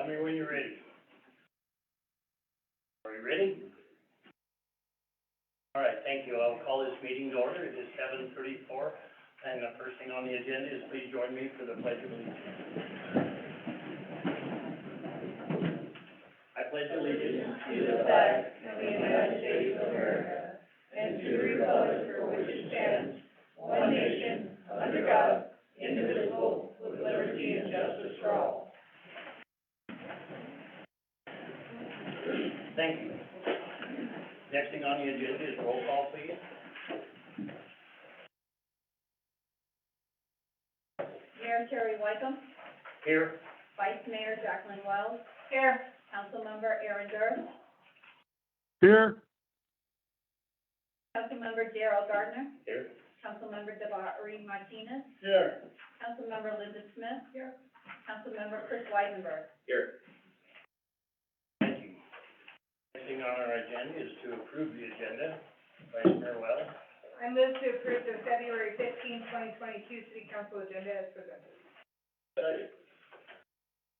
Tell me when you're ready. Are you ready? All right, thank you. I'll call this meeting to order. It is 7:34, and the first thing on the agenda is please join me for the Pledge of Allegiance. I pledge allegiance to the flag of the United States of America, and to the republic for which it stands, one nation, under God, indivisible, with liberty and justice for all. Thank you. Next thing on the agenda is roll call, please. Mayor Terry Wycombe, Here. Vice Mayor Jacqueline Wells. Here. Councilmember Aaron Durst. Here. Councilmember Darrell Gardner. Here. Councilmember Debarry Martinez. Here. Councilmember Linda Smith. Here. Councilmember Chris Weisenberg. Here. Thank you. Next thing on our agenda is to approve the agenda. Vice Mayor Wells. I move to approve the February 15, 2022 City Council agenda as presented. Second.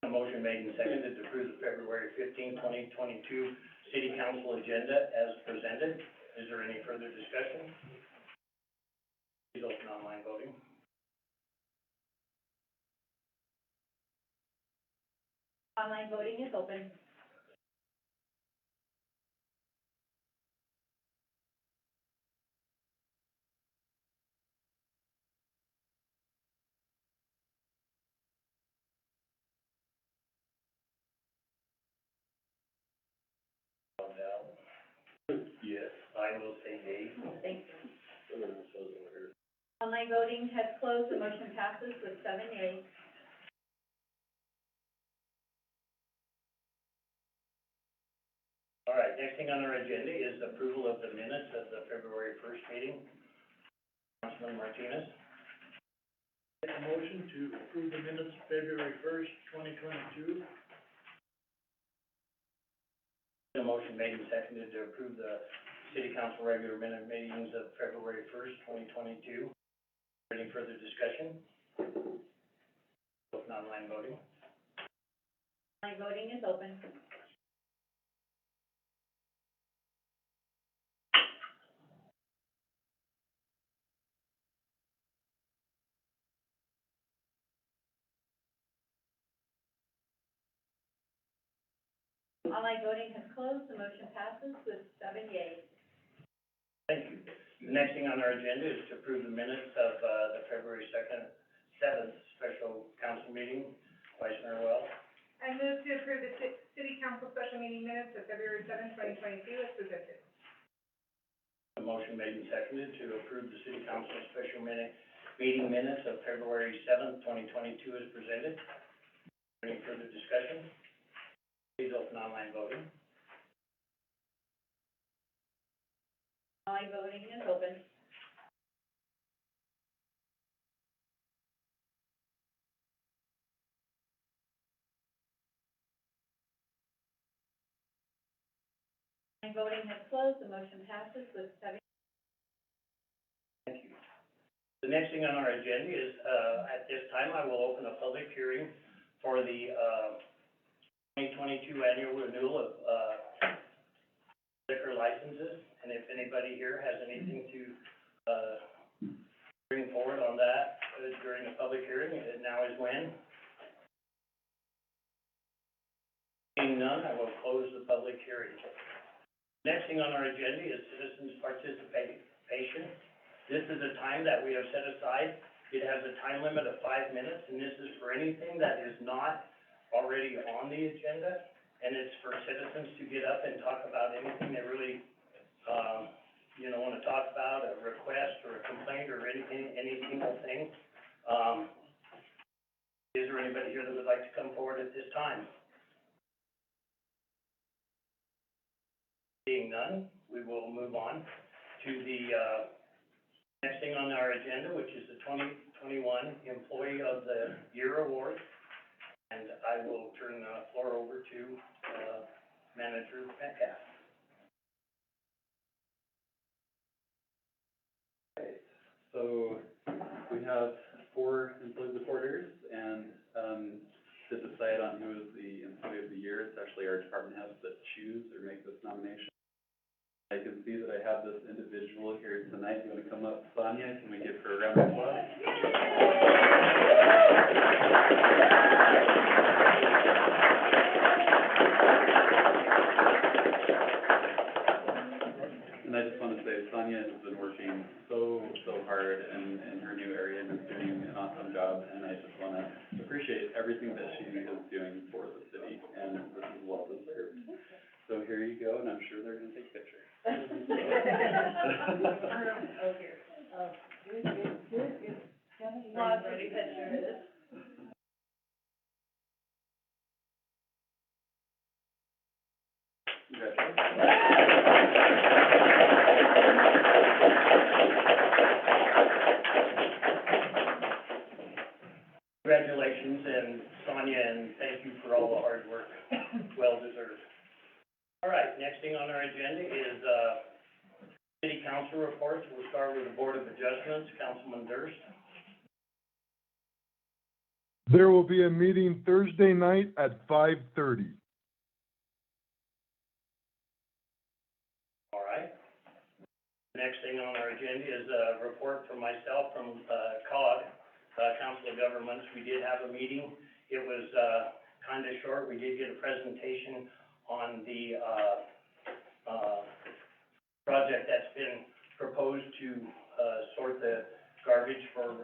A motion made and seconded to approve the February 15, 2022 City Council agenda as presented. Is there any further discussion? Please open online voting. Online voting is open. Yes. I will say yea. Thank you. Online voting has closed. The motion passes with 7 yeas. All right, next thing on our agenda is approval of the minutes of the February 1st meeting. Councilman Martinez. Make a motion to approve the minutes February 1st, 2022. A motion made and seconded to approve the City Council regular minute meetings of February 1st, 2022. Any further discussion? Open online voting. Online voting is open. Online voting has closed. The motion passes with 7 yeas. Thank you. The next thing on our agenda is to approve the minutes of the February 7th special council meeting. Vice Mayor Wells. I move to approve the City Council special meeting minutes of February 7, 2022 as presented. A motion made and seconded to approve the City Council special meeting minutes of February 7th, 2022 as presented. Any further discussion? Please open online voting. Online voting is open. Online voting has closed. The motion passes with 7. Thank you. The next thing on our agenda is, at this time, I will open a public hearing for the 2022 annual renewal of liquor licenses. And if anybody here has anything to bring forward on that during the public hearing, now is when. Seeing none, I will close the public hearing. Next thing on our agenda is citizens participation. This is a time that we have set aside. It has a time limit of 5 minutes, and this is for anything that is not already on the agenda, and it's for citizens to get up and talk about anything they really, want to talk about, a request or a complaint or any single thing. Is there anybody here that would like to come forward at this time? Seeing none, we will move on to the next thing on our agenda, which is the 2021 Employee of the Year Award. And I will turn the floor over to Manager Metcalf. Okay, so we have 4 employee reporters, and the decide on who is the employee of the year. It's actually our department heads that choose or make this nomination. I can see that I have this individual here tonight. You want to come up, Sonia? Can we give her a round of applause? And I just want to say, Sonia has been working so hard in her new area and is doing an awesome job. And I just want to appreciate everything that she is doing for the city, and this is well deserved. So here you go, and I'm sure they're going to take pictures. Lots of pictures. Congratulations, and Sonia, and thank you for all the hard work. Well deserved. All right, next thing on our agenda is, city council reports. We'll start with the Board of Adjustments, Councilman Durst. There will be a meeting Thursday night at 5:30. All right. Next thing on our agenda is a report from myself from, COG, Council of Governments. We did have a meeting. It was, kind of short. We did get a presentation on the, project that's been proposed to, sort the garbage for,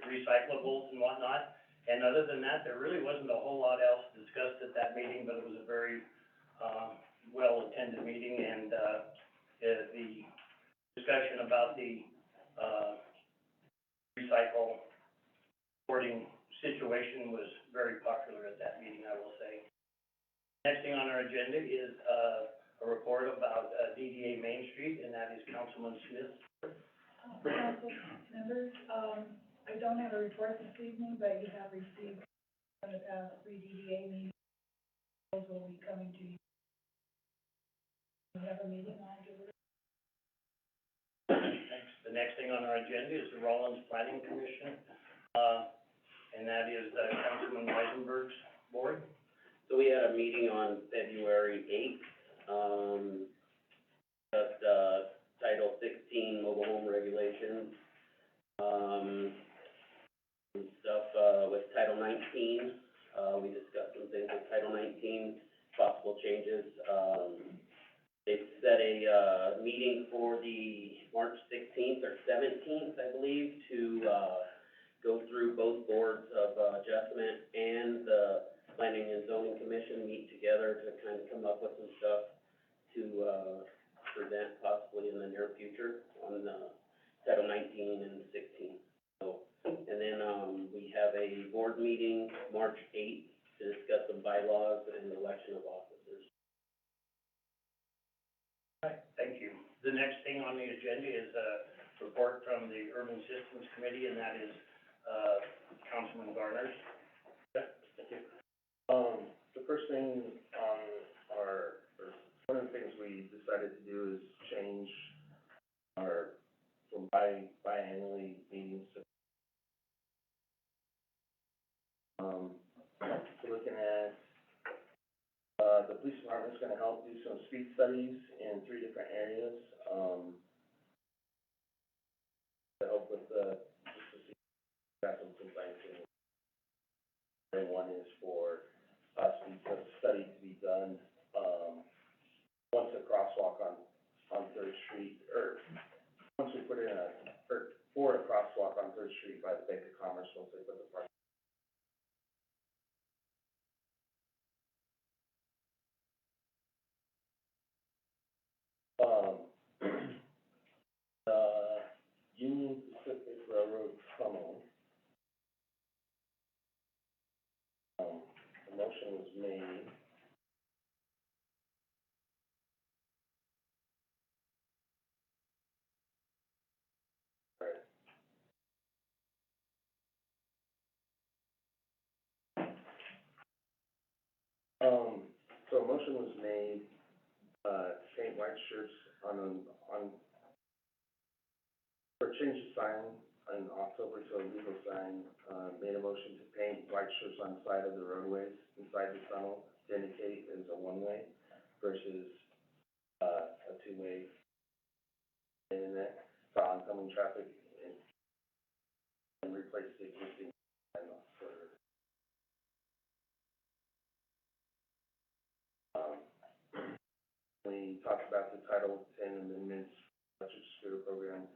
recyclables and whatnot. And other than that, there really wasn't a whole lot else discussed at that meeting, but it was a very, well-attended meeting, and, the discussion about the, recycle sorting situation was very popular at that meeting, I will say. Next thing on our agenda is, a report about, DDA Main Street, and that is Councilman Smith. Council members, I don't have a report this evening, but you have received one of the three DDA meetings. Those will be coming to you. We have a meeting on July. Thanks. The next thing on our agenda is the Rollins Planning Commission, and that is, Councilman Weisenberg's board. So we had a meeting on February 8th, Title 16 mobile home regulations, some stuff, with Title 19. We discussed some things with Title 19, possible changes. They set a, meeting for the March 16th or 17th, I believe, to, go through both boards of, adjustment and the Planning and Zoning Commission meet together to kind of come up with some stuff to, present possibly in the near future on, Title 19 and 16. So, and then, we have a board meeting March 8th to discuss some bylaws and election of officers. Right, thank you. The next thing on the agenda is a report from the Urban Systems Committee, and that is, Councilman Garner's. Thank you. The first thing on one of the things we decided to do is change from biannually meetings to, looking at, the police department's gonna help do some speed studies in 3 different areas, to help with just to see, got some complaints, and one is for speed study to be done, once a crosswalk on Third Street, or once we put in for a crosswalk on Third Street by the Bank of Commerce, once they put the park. The Union Pacific Railroad Tunnel, the motion was made. So a motion was made, to paint white shirts or change the sign in October to a legal sign, made a motion to paint white strips on the side of the roadways inside the tunnel to indicate as a one-way versus, a two-way in that for oncoming traffic and replace the existing signal for, we talked about the Title 10 amendments, electric scooter program.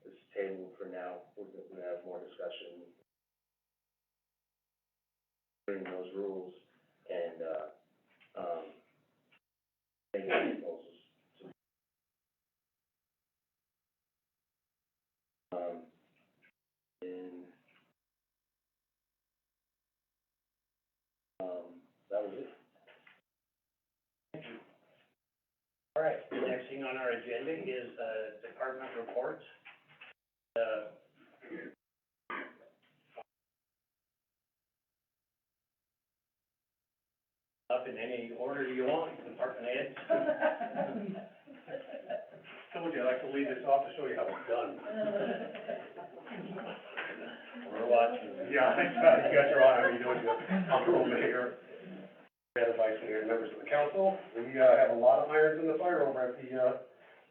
It's tabled for now. We're gonna have more discussion bring those rules and, make proposals to, and, that was it. All right, the next thing on our agenda is, department reports. Up in any order you want, department heads. Told you, I like to lead this off to show you how it's done. We're watching. Yeah, you guys are on, how are you doing, Honorable Mayor, Head of Vice Mayor, members of the council. We, have a lot of irons in the fire over at the,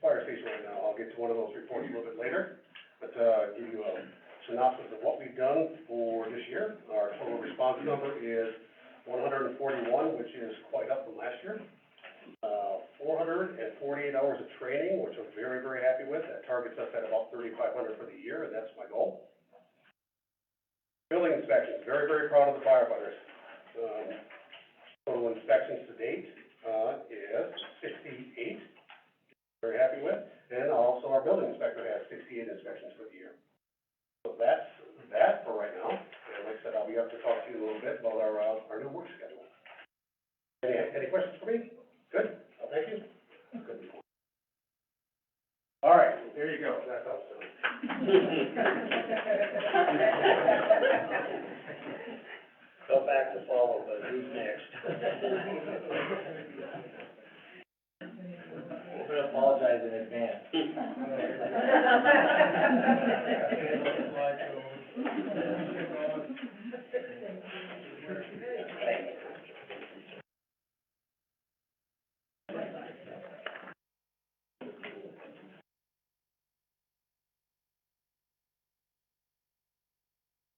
fire station right now. I'll get to one of those reports a little bit later, but, give you a synopsis of what we've done for this year. Our total response number is 141, which is quite up from last year. 448 hours of training, which I'm very, very happy with. That targets us at about 3,500 for the year, and that's my goal. Building inspections, very, very proud of the firefighters. Total inspections to date, is 68, very happy with. And also our building inspector has 68 inspections for the year. So that's that for right now. And like I said, I'll be up to talk to you a little bit about our new work schedule. Any questions for me? Good? Well, thank you. Good. All right, there you go. That's all. Go back to follow, but who's next? I'm gonna apologize in advance.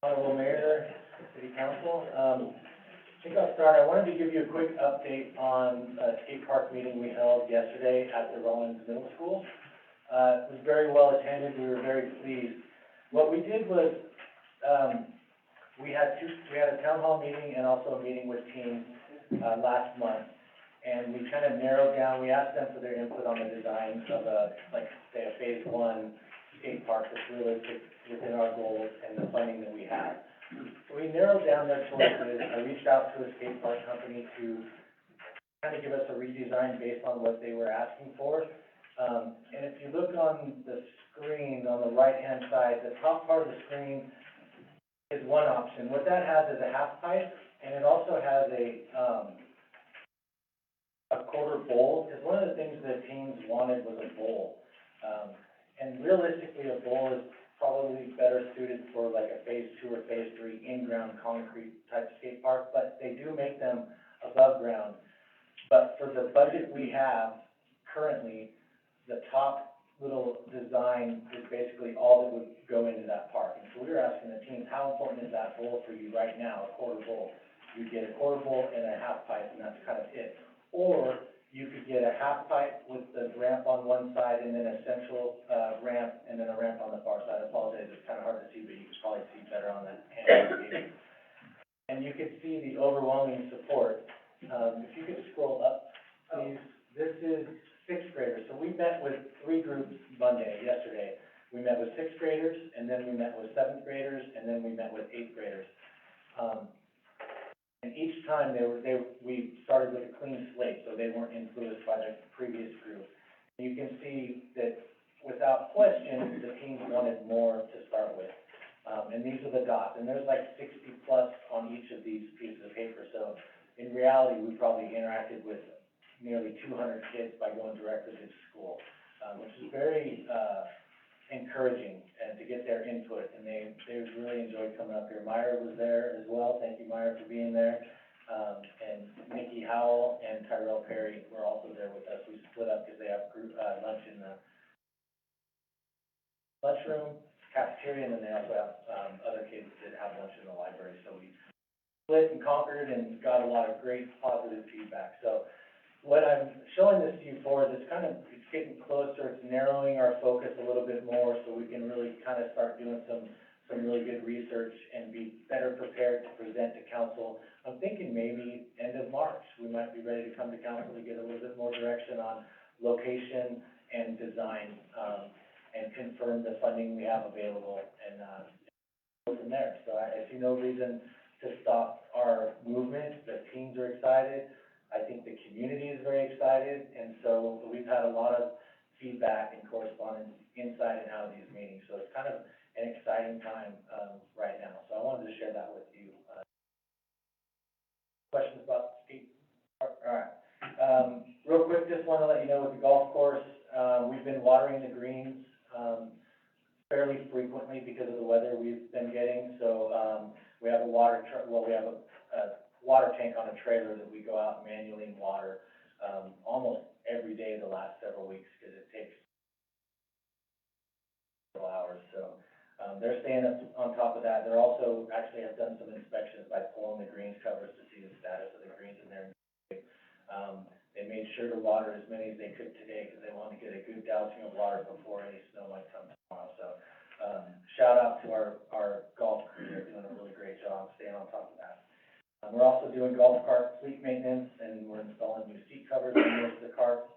Honorable Mayor, City Council, I think I'll start. I wanted to give you a quick update on a skate park meeting we held yesterday at the Rollins Middle School. It was very well attended. We were very pleased. What we did was, we had a town hall meeting and also a meeting with teams, last month. And we kind of narrowed down, we asked them for their input on the design of say a phase one skate park that's realistic within our goals and the funding that we have. So we narrowed down their choices. I reached out to a skate park company to kind of give us a redesign based on what they were asking for. And if you look on the screen, on the right-hand side, the top part of the screen is one option. What that has is a half pipe, and it also has a quarter bowl, because one of the things that teams wanted was a bowl. And realistically, a bowl is probably better suited for like a phase 2 or phase 3 in-ground concrete type skate park, but they do make them above ground. But for the budget we have currently, the top little design is basically all that would go into that park. And so we were asking the teams, how important is that bowl for you right now, a quarter bowl? You get a quarter bowl and a half pipe, and that's kind of it. Or you could get a half pipe with the ramp on one side and then a central ramp and then a ramp on the far side. I apologize, it's kind of hard to see, but you can probably see better on that hand. And you can see the overwhelming support. If you could scroll up, please. This is sixth graders. So we met with 3 groups yesterday. We met with sixth graders, and then we met with seventh graders, and then we met with eighth graders. And each time we started with a clean slate, so they weren't influenced by the previous group. And you can see that without question, the teams wanted more to start with. And these are the dots, and there's like 60 plus on each of these pieces of paper. So in reality, we probably interacted with nearly 200 kids by going directly to school, which is very encouraging and to get their input, and they really enjoyed coming up here. Myra was there as well, thank you, Myra, for being there. And Nikki Howell and Tyrell Perry were also there with us. We split up because they have group, lunch in the lunchroom, cafeteria, and then they also have, other kids that have lunch in the library. So we split and conquered and got a lot of great positive feedback. So what I'm showing this to you for is it's getting closer, it's narrowing our focus a little bit more so we can really kind of start doing some really good research and be better prepared to present to council. I'm thinking maybe end of March, we might be ready to come to council to get a little bit more direction on location and design, and confirm the funding we have available and, go from there. So I see no reason to stop our movement. The teams are excited. I think the community is very excited, and so we've had a lot of feedback and correspondence inside and out of these meetings. So it's kind of an exciting time, right now. So I wanted to share that with you. Questions about Steve? All right. Real quick, just want to let you know with the golf course, we've been watering the greens, fairly frequently because of the weather we've been getting. So, we have a we have a water tank on a trailer that we go out manually and water, almost every day the last several weeks because it takes several hours. So, they're staying up on top of that. They're also actually have done some inspections by pulling the greens covers to see the status of the greens in there. They made sure to water as many as they could today because they wanted to get a good dousing of water before any snow might come tomorrow. So, shout out to our golf crew. They're doing a really great job staying on top of that. We're also doing golf cart fleet maintenance, and we're installing new seat covers on most of the carts.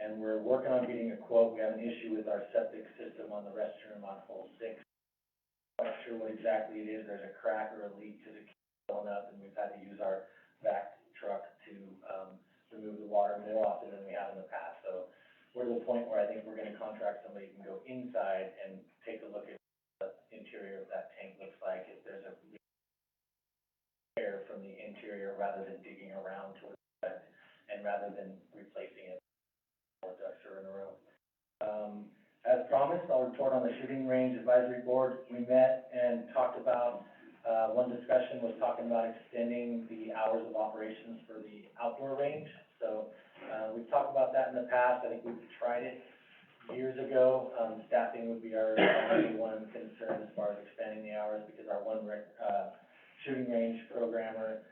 And we're working on getting a quote. We have an issue with our septic system on the restroom on hole 6. Not sure what exactly it is. There's a crack or a leak because it keeps filling up, and we've had to use our vac truck to, remove the water more often than we have in the past. So we're to the point where I think we're gonna contract somebody who can go inside and take a look at what the interior of that tank looks like, if there's a air from the interior rather than digging around towards the vent, and rather than replacing it, more ducts are in a row. As promised, I'll report on the shooting range advisory board. We met and talked about, one discussion was talking about extending the hours of operations for the outdoor range. So, we've talked about that in the past. I think we've tried it years ago. Staffing would be our only one concern as far as expanding the hours because our one shooting range programmer,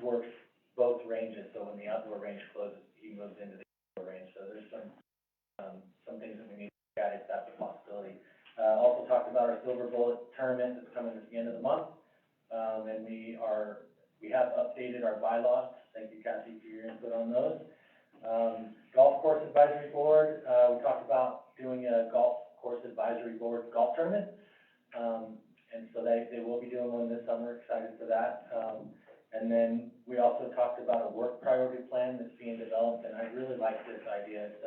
works both ranges. So when the outdoor range closes, he moves into the outdoor range. So there's some things that we need to look at if that's a possibility. Also talked about our Silver Bullet tournament that's coming at the end of the month. And we have updated our bylaws. Thank you, Kathy, for your input on those. Golf course advisory board, we talked about doing a golf course advisory board golf tournament. And so they will be doing one this summer, excited for that. And then we also talked about a work priority plan that's being developed, and I really like this idea. It's,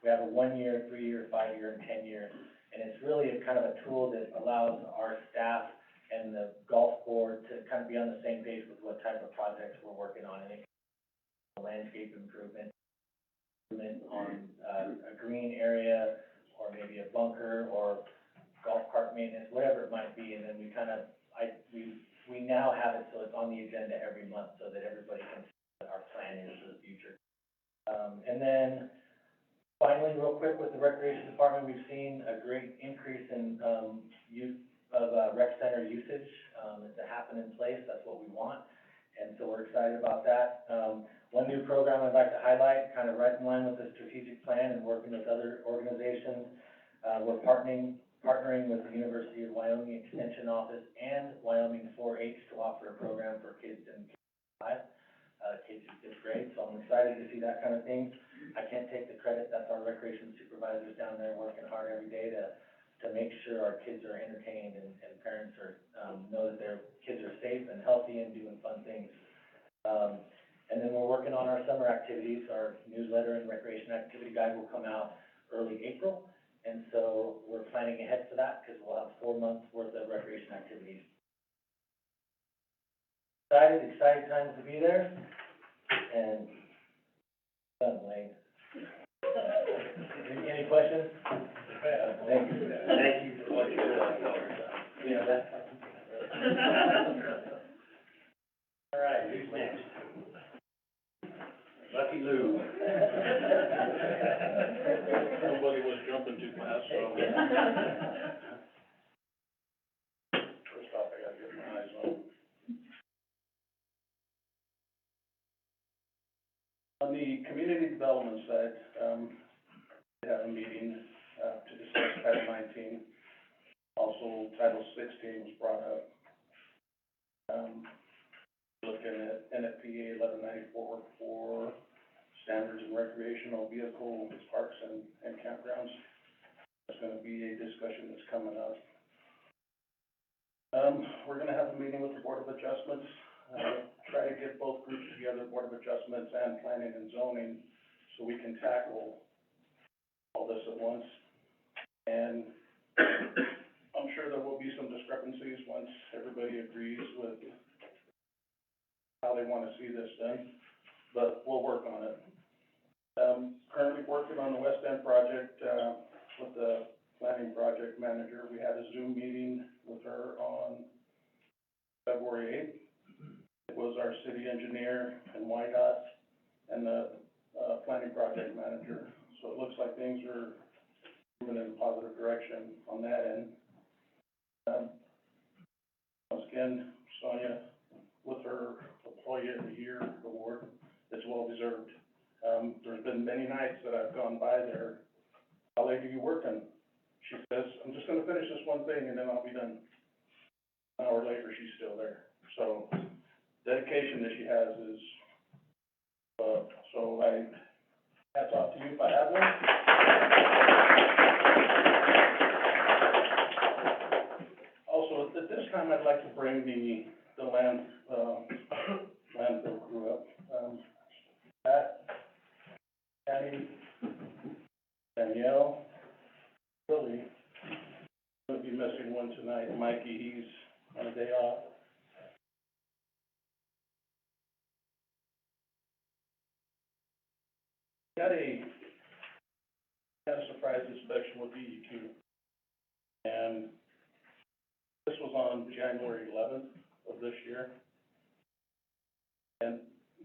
we have a 1-year, 3-year, 5-year, and 10-year, and it's really a kind of a tool that allows our staff and the golf board to kind of be on the same page with what type of projects we're working on. And it can be landscape improvement on a green area, or maybe a bunker, or golf cart maintenance, whatever it might be, and then we kind of, we now have it so it's on the agenda every month so that everybody can see what our plan is for the future. And then finally, real quick, with the recreation department, we've seen a great increase in, use of, rec center usage. It's a happen in place, that's what we want, and so we're excited about that. One new program I'd like to highlight, kind of right in line with the strategic plan and working with other organizations, we're partnering with the University of Wyoming Extension Office and Wyoming 4-H to offer a program for kids in K-5, kids in 5th grade, so I'm excited to see that kind of thing. I can't take the credit, that's our recreation supervisors down there working hard every day to make sure our kids are entertained and parents are, know that their kids are safe and healthy and doing fun things. And then we're working on our summer activities. Our newsletter and recreation activity guide will come out early April. And so we're planning ahead for that because we'll have 4 months worth of recreation activities. Excited times to be there. And done, Wayne. Any questions? All right, who's next? Lucky Lou. Nobody was jumping too fast, so. First off, I gotta get my eyes on. On the community development side, we had a meeting, to discuss Title 19. Also, Title 16 was brought up. Looking at NFPA 1194 for standards in recreational vehicle parks and campgrounds. That's gonna be a discussion that's coming up. We're gonna have a meeting with the Board of Adjustments, try to get both groups together, Board of Adjustments and Planning and Zoning, so we can tackle all this at once. And I'm sure there will be some discrepancies once everybody agrees with how they wanna see this done, but we'll work on it. Currently working on the West End project, with the planning project manager. We had a Zoom meeting with her on February 8th. It was our city engineer and YDOT and the, planning project manager. So it looks like things are moving in a positive direction on that end. Once again, Sonia, with her Employee of the Year award, it's well deserved. There's been many nights that I've gone by there. How late are you working? She says, I'm just gonna finish this one thing and then I'll be done. An hour later, she's still there. So dedication that she has is, so hats off to you if I have one. Also, at this time, I'd like to bring the landfill crew up. Pat, Patty, Danielle, Billy, gonna be missing one tonight. Mikey, he's on a day off. Got a surprise inspection with DEQ, and this was on January 11th of this year. And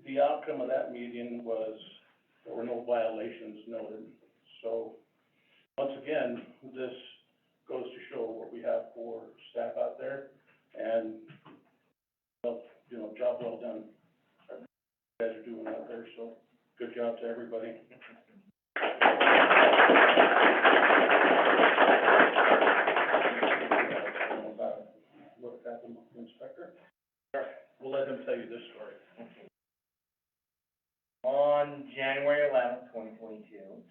the outcome of that meeting was there were no violations noted. So once again, this goes to show what we have for staff out there, and, well, you know, job well done. You guys are doing out there, so good job to everybody. Look at the inspector. We'll let him tell you this story. On January 11th, 2022,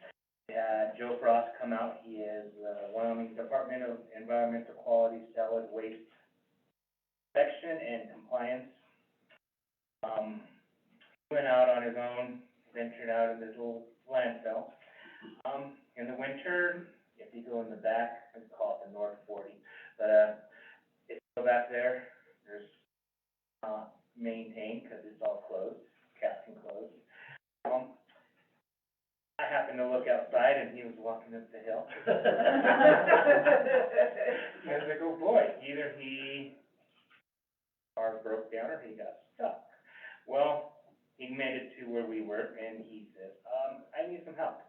we had Joe Frost come out. He is Wyoming Department of Environmental Quality Solid Waste Inspection and Compliance. Went out on his own, ventured out of this little landfill. In the winter, if you go in the back, we call it the North 40, but if you go back there, there's not maintained because it's all closed, capped and closed. I happened to look outside and he was walking up the hill. I was like, oh boy, either car broke down or he got stuck. Well, he made it to where we were and he said, I need some help.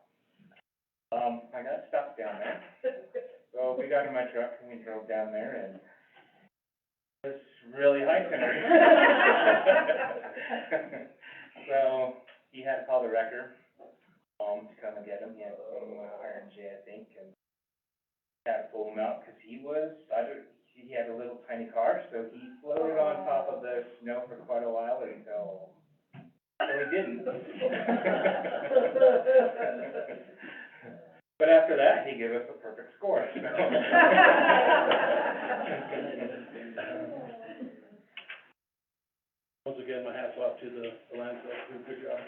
I got stuck down there. So we got in my truck and we drove down there and it was really high center. So he had to call the wrecker to come and get him. He had from RNJ, I think, and had to pull him out because he had a little tiny car, so he floated on top of the snow for quite a while until he didn't. But after that, he gave us a perfect score. So. Once again, my hat's off to the landfill crew. Good job.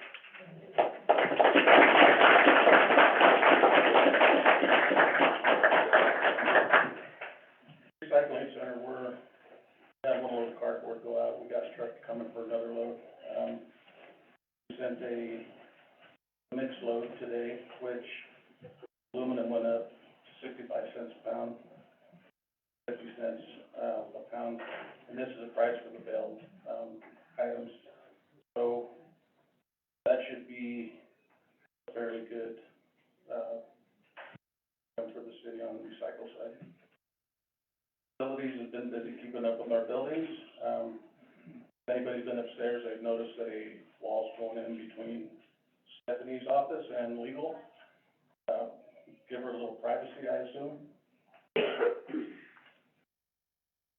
Recycling center, we had one load of cardboard go out. We got a truck coming for another load. We sent a mixed load today, which aluminum went up to 65 cents a pound, 50 cents and this is a price for the bailed, items. So that should be fairly good, for the city on the recycle side. Facilities has been busy keeping up with our buildings. If anybody's been upstairs, they've noticed that a wall's going in between Stephanie's office and legal. Give her a little privacy, I assume.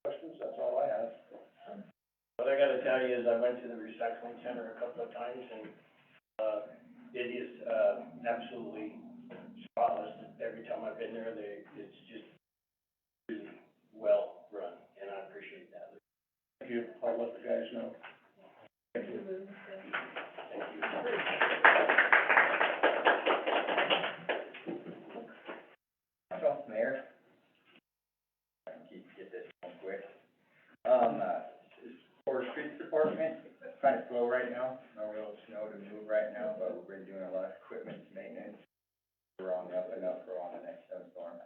Questions? That's all I have. What I gotta tell you is I went to the recycling center a couple of times and, it is, absolutely spotless. Every time I've been there, it's just really well run, and I appreciate that. Thank you. I'll let the guys know. Thank you. Myself, Mayor. I can get this one quick. For streets department, it's kind of slow right now, no real snow to move right now, but we've been doing a lot of equipment maintenance. We're on the up and up for on the next snowstorm.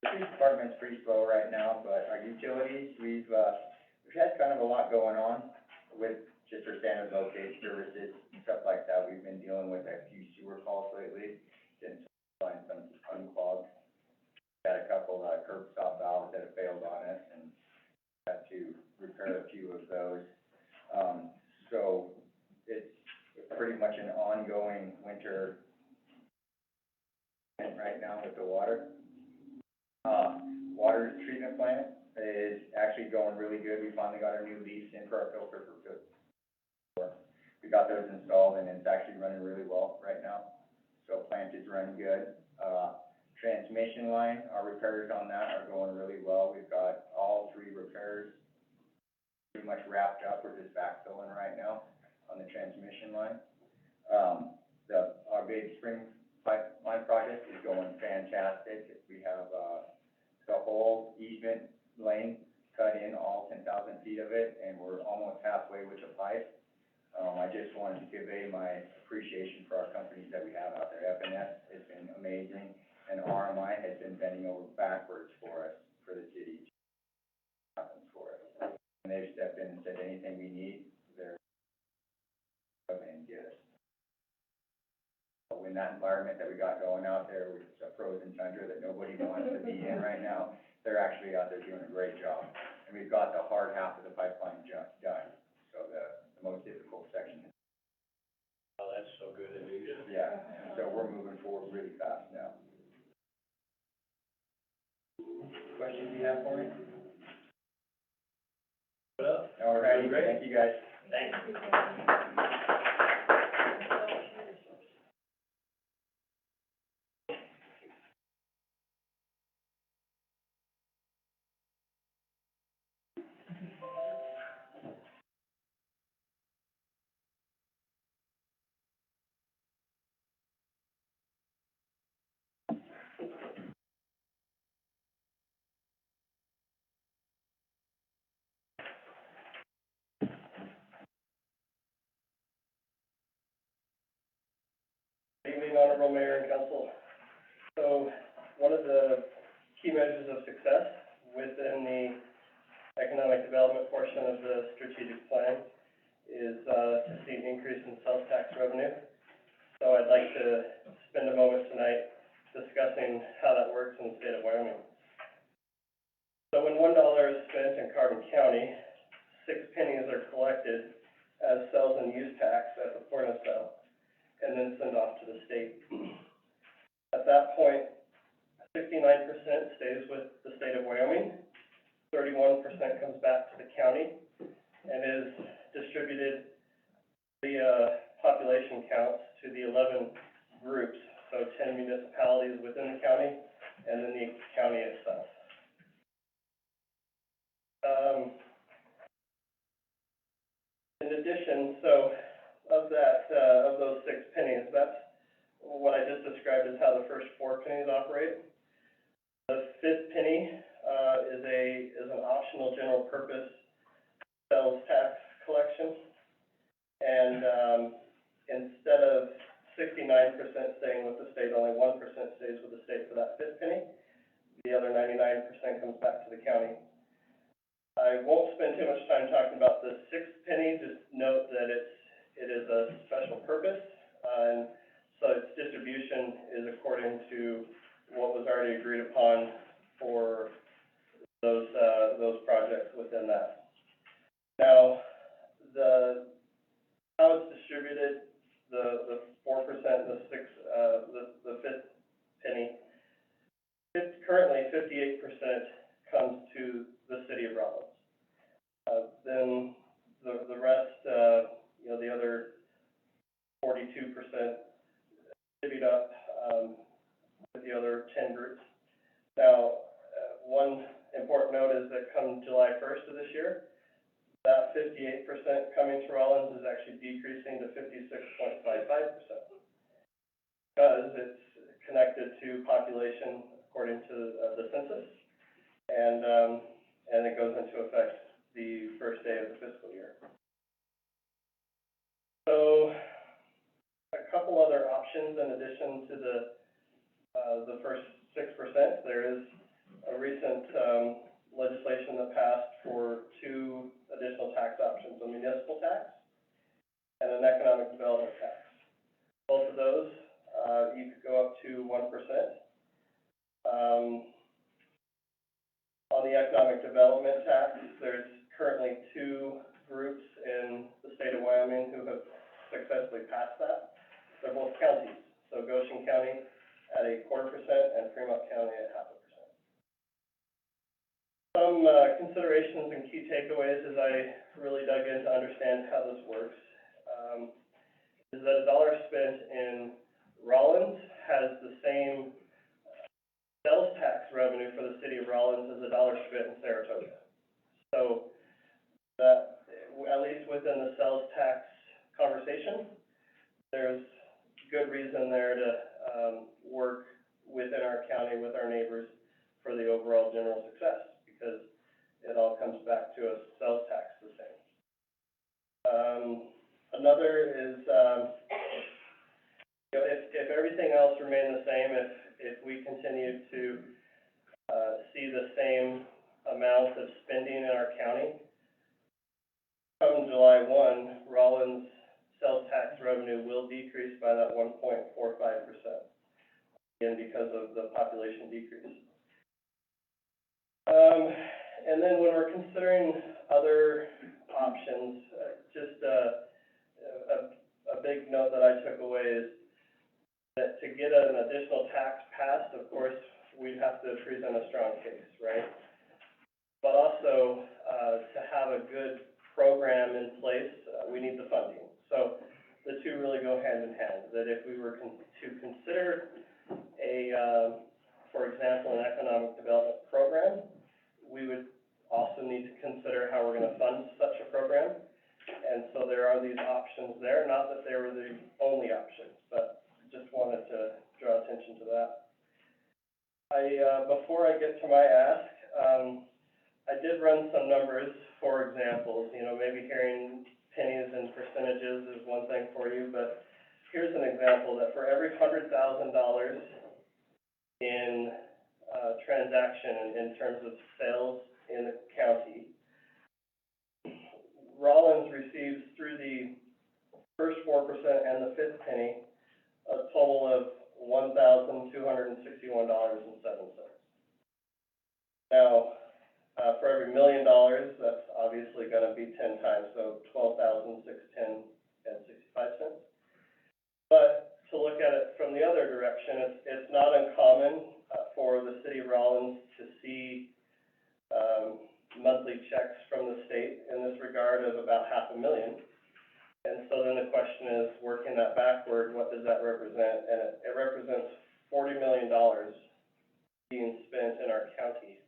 The street department's pretty slow right now, but our utilities, we've had kind of a lot going on with just our standard locate services and stuff like that. We've been dealing with a few sewer calls lately, getting some unclogged. Had a couple, curb stop valves that have failed on us and had to repair a few of those. So it's pretty much an ongoing winter right now with the water. Water treatment plant is actually going really good. We finally got our new leaks in for our filter for good. We got those installed and it's actually running really well right now. So plant is running good. Transmission line, our repairs on that are going really well. We've got all 3 repairs pretty much wrapped up. We're just backfilling right now on the transmission line. Our big spring pipeline project is going fantastic. We have, the whole easement lane cut in, all 10,000 feet of it, and we're almost halfway with the pipe. I just wanted to convey my appreciation for our companies that we have out there. FNS has been amazing, and RMI has been bending over backwards for us, for the city, for us. And they've stepped in and said, anything we need, they're coming and get us. So in that environment that we got going out there, with the frozen tundra that nobody wants to be in right now, they're actually out there doing a great job. And we've got the hard half of the pipeline done, so the most difficult section. Oh, that's so good of you. Yeah, and so we're moving forward really fast now. Questions you have for me? Well, All right, Great. thank you guys. thanks. Good evening, Honorable Mayor and Council. So, one of the key measures of success within the economic development portion of the strategic plan is, to see an increase in sales tax revenue. So I'd like to spend a moment tonight discussing how that works in the state of Wyoming. So when $1 is spent in Carbon County, 6 pennies are collected as sales and use tax at the point of sale, and then sent off to the state. At that point, 69% stays with the state of Wyoming, 31% comes back to the county, and is distributed via population counts to the 11 groups, so 10 municipalities within the county, and then the county itself. In addition, so of that, of those 6 pennies, that's what I just described as how the first 4 pennies operate. The 5th penny, is an optional general purpose sales tax collection. And, instead of 69% staying with the state, only 1% stays with the state for that 5th penny. The other 99% comes back to the county. I won't spend too much time talking about the sixth penny, just note that it is a special purpose, and so its distribution is according to what was already agreed upon for those projects within that. Now, how it's distributed, the 4%, the fifth penny, it's currently 58% comes to the city of Rollins. Then the rest, the other 42% divvied up, with the other 10 groups. Now, one important note is that come July 1st of this year, that 58% coming to Rollins is actually decreasing to 56.55%. Because it's connected to population according to the census, and it goes into effect the first day of the fiscal year. So, a couple other options in addition to the first 6%. There is a recent legislation that passed for 2 additional tax options, a municipal tax and an economic development tax. Both of those, you could go up to 1%. On the economic development tax, there's currently 2 groups in the state of Wyoming who have successfully passed that. They're both counties, so Goshen County at 0.25% and Fremont County at 0.5%. Some considerations and key takeaways as I really dug in to understand how this works, is that $1 spent in Rollins has the same sales tax revenue for the city of Rollins as $1 spent in Saratoga. So that, at least within the sales tax conversation, there's good reason there to work within our county with our neighbors for the overall general success, because it all comes back to a sales tax the same. Another is, if everything else remained the same, if we continue to see the same amount of spending in our county, come July 1, Rollins sales tax revenue will decrease by that 1.45%, again, because of the population decrease. And then when we're considering other options, just a big note that I took away is that to get an additional tax passed, of course, we'd have to present a strong case, right? But also, to have a good program in place, we need the funding. So the two really go hand in hand, that if we were to consider for example, an economic development program, we would also need to consider how we're going to fund such a program. And so there are these options there, not that they were the only options, but just wanted to draw attention to that. Before I get to my ask, I did run some numbers for examples. Maybe hearing pennies and percentages is one thing for you, but here's an example that for every $100,000 in transaction in terms of sales in the county, Rollins receives through the first 4% and the fifth penny a total of $1,261.07. Now, for every $1 million, that's obviously going to be 10 times, so $12,610.65. But to look at it from the other direction, it's not uncommon for the city of Rollins to see monthly checks from the state in this regard of about $500,000. And so then the question is, working that backward, what does that represent? And it represents $40 million being spent in our county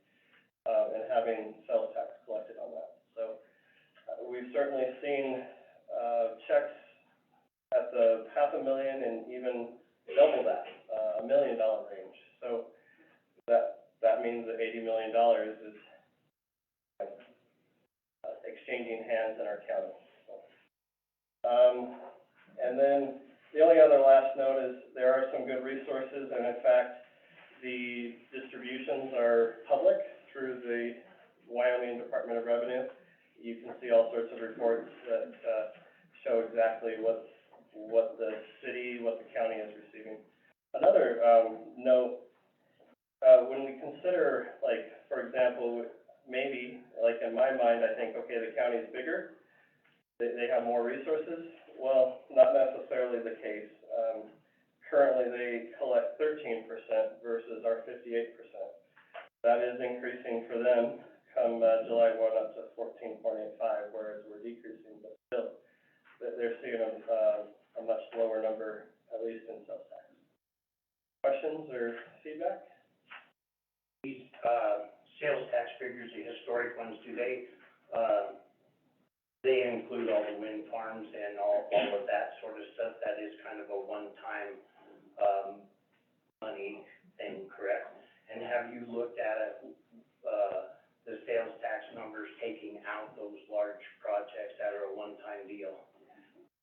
and having sales tax collected on that. So we've certainly seen checks at the $500,000 and even double that, $1 million range. So that means that $80 million is exchanging hands in our county. And then the only other last note is there are some good resources, and in fact, the distributions are public through the Wyoming Wyoming Department of Revenue. You can see all sorts of reports that, show exactly what the city, what the county is receiving. Another, note, when we consider, like, for example, maybe, like in my mind, I think, okay, the county is bigger, they have more resources. Well, not necessarily the case. Currently, they collect 13% versus our 58%. That is increasing for them come, July 1 up to 14.85, whereas we're decreasing, but still, they're seeing a much lower number, at least in sales tax. Questions or feedback? These, sales tax figures, the historic ones, do they include all the wind farms and all of that sort of stuff? That is kind of a one-time, money thing, correct? And have you looked at it, the sales tax numbers taking out those large projects that are a one-time deal?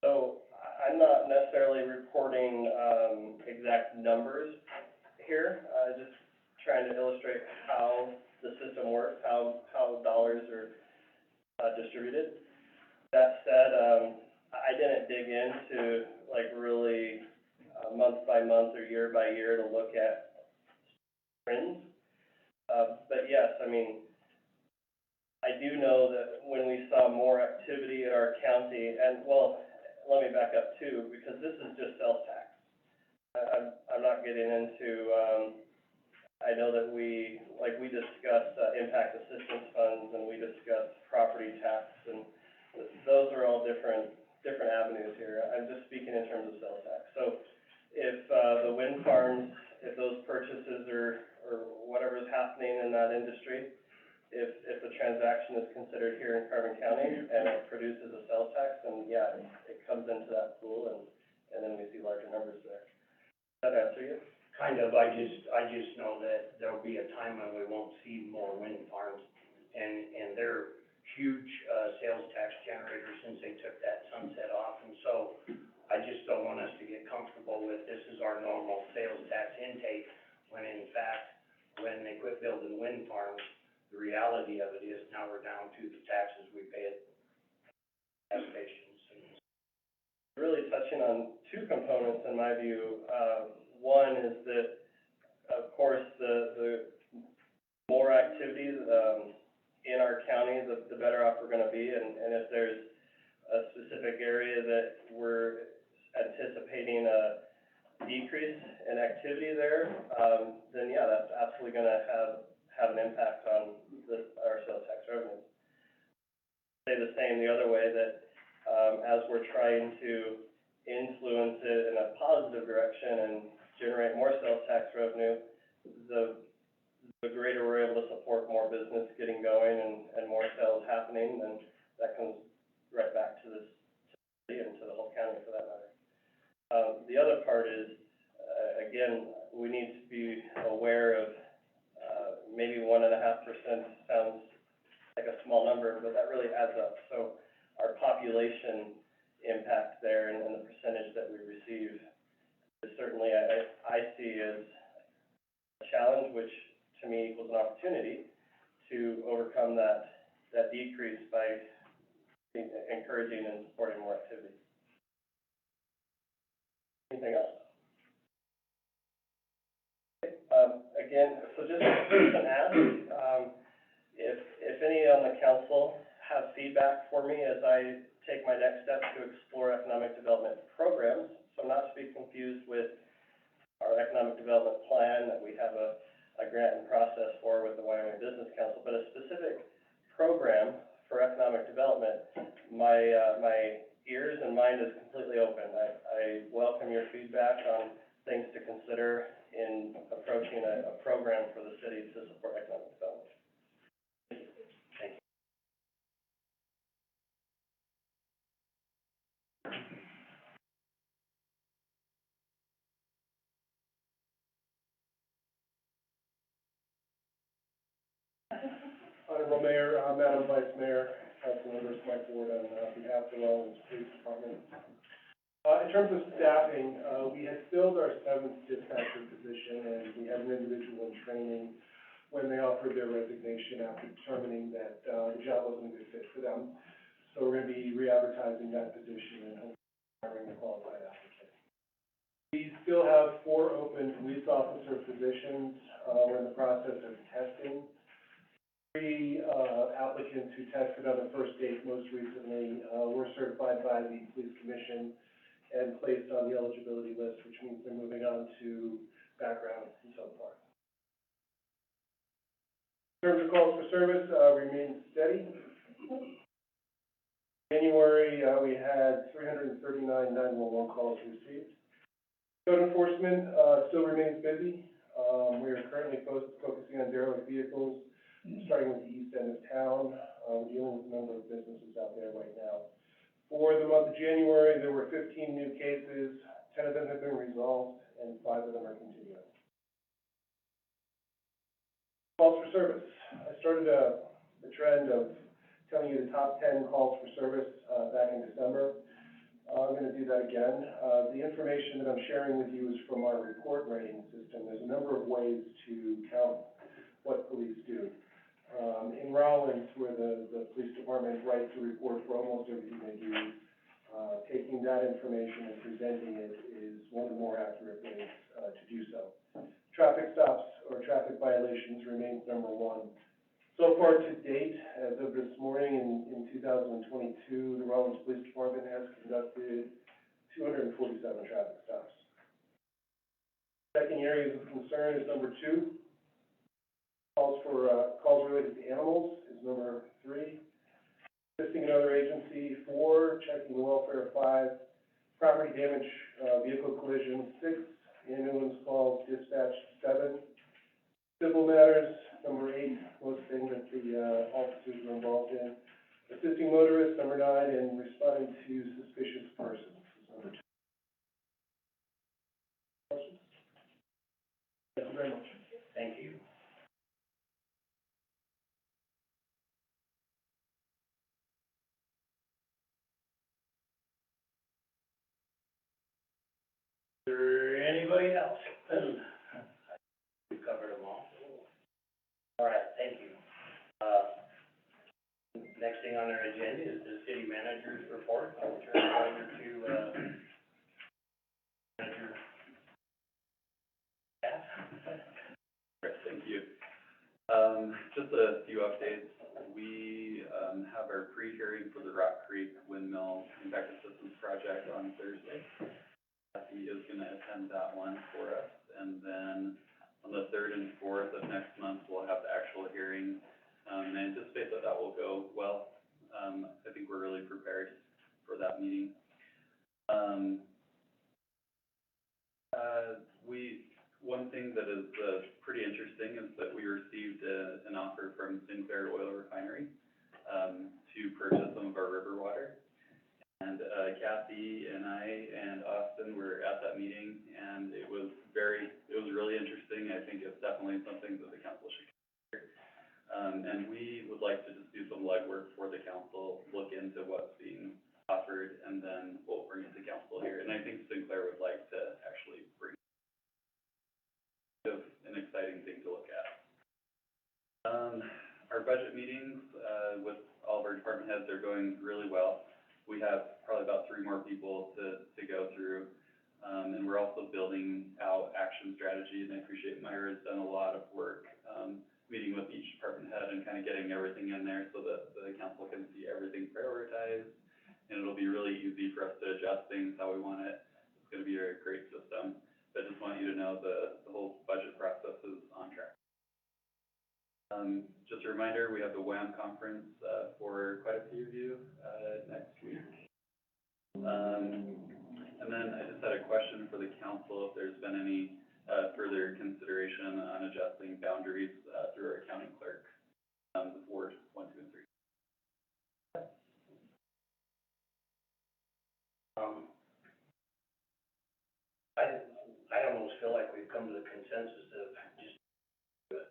So I'm not necessarily reporting, exact numbers here, just trying to illustrate how the system works, how dollars are, distributed. That said, I didn't dig into, like, really, month by month or year by year to look at trends. But yes, I mean, I do know that when we saw more activity in our county, and, well, let me back up too, because this is just sales tax. I'm not getting into, I know that we discussed, impact assistance funds, and we discussed property tax, and those are all different avenues here. I'm just speaking in terms of sales tax. So if, the wind farms, if those purchases or whatever is happening in that industry, if the transaction is considered here in Carbon County and it produces a sales tax, then yeah, it comes into that pool and then we see larger numbers there. Does that answer you? Kind of, I just know that there'll be a time when we won't see more wind farms, and they're huge, sales tax generators since they took that sunset off, and so I just don't want us to get comfortable with this is our normal sales tax intake, when in fact, when they quit building wind farms, the reality of it is now we're down to the taxes we pay at gas stations. And really touching on two components in my view. One is that, of course, the more activities, in our county, the better off we're gonna be, and if there's a specific area that we're anticipating a decrease in activity there, then yeah, that's absolutely gonna have an impact on our sales tax revenue. Say the same the other way, that, as we're trying to influence it in a positive direction and generate more sales tax revenue, the greater we're able to support more business getting going and more sales happening, then that comes right back to this city and to the whole county for that matter. The other part is, again, we need to be aware of, maybe 1.5% sounds like a small number, but that really adds up. So our population impact there and the percentage that we receive is certainly, I see as a challenge, which to me equals an opportunity to overcome that decrease by encouraging and supporting more activity. Anything else? Again, so just an ask, if any on the council have feedback for me as I take my next step to explore economic development programs, so not to be confused with our economic development plan that we have a grant and process for with the Wyoming Business Council, but a specific program for economic development, my ears and mind is completely open. I welcome your feedback on things to consider in approaching a program for the city to support economic development. Thank you. Honorable Mayor, Madam Vice Mayor, council members, Mike Ward on behalf of the Wellings Police Department. In terms of staffing, we had filled our 7th dispatcher position, and we have an individual in training when they offered their resignation after determining that, the job wasn't a good fit for them. So we're gonna be re-advertising that position and hopefully hiring a qualified applicant. We still have 4 open police officer positions. We're in the process of testing. 3 applicants who tested on the first date most recently, were certified by the police commission and placed on the eligibility list, which means they're moving on to background and so forth. In terms of calls for service, remains steady. January, we had 339 911 calls received. Code enforcement, still remains busy. We are currently focusing on derelict vehicles, starting with the east end of town. We're dealing with a number of businesses out there right now. For the month of January, there were 15 new cases, 10 of them have been resolved, and 5 of them are continuing. Calls for service. I started a trend of telling you the top 10 calls for service, back in December. I'm gonna do that again. The information that I'm sharing with you is from our report writing system. There's a number of ways to count what police do. In Rollins, where the police department writes a report for almost everything they do, taking that information and presenting it is one of the more accurate ways, to do so. Traffic stops or traffic violations remains number 1. So far to date, as of this morning in 2022, the Rollins Police Department has conducted 247 traffic stops. Second area of concern is number 2. Calls related to animals is number 3. Assisting another agency, 4. Checking the welfare, 5. Property damage, vehicle collision, 6. Ambulance calls, dispatch, 7. Civil matters, number 8. Most things that the officers are involved in. Assisting motorists, number 9. And responding to suspicious persons is number 2. Questions? Thank you very much. Thank you. Is there anybody else? We've covered them all. All right, thank you. Next thing on our agenda is the city manager's report. I'll turn it over to, manager. Thank you. Just a few updates. We, have our pre-hearing for the Rock Creek Windmill Impact Assistance Project on Thursday. He is gonna attend that one for us, and then on the 3rd and 4th of next month, we'll have the actual hearing. And I anticipate that will go well. I think we're really prepared for that meeting. One thing that is, pretty interesting is that we received an offer from Sinclair Oil Refinery, to purchase some of our river water. And, Kathy and I and Austin were at that meeting, and it was really interesting. I think it's definitely something that the council should consider. And we would like to just do some legwork for the council, look into what's being offered, and then we'll bring it to council here. And I think Sinclair would like to actually bring an exciting thing to look at. Our budget meetings, with all of our department heads are going really well. We have probably about 3 more people to go through. And we're also building out action strategy, and I appreciate Myra's done a lot of work, meeting with each department head and kind of getting everything in there so that the council can see everything prioritized. And it'll be really easy for us to adjust things how we want it. It's gonna be a great system. But I just want you to know the whole budget process is on track. Just a reminder, we have the WAM conference, for quite a few of you, next week. And then I just had a question for the council, if there's been any, further consideration on adjusting boundaries, through our county clerk, with Ward 1, 2, and 3. I almost feel like we've come to the consensus of just do it.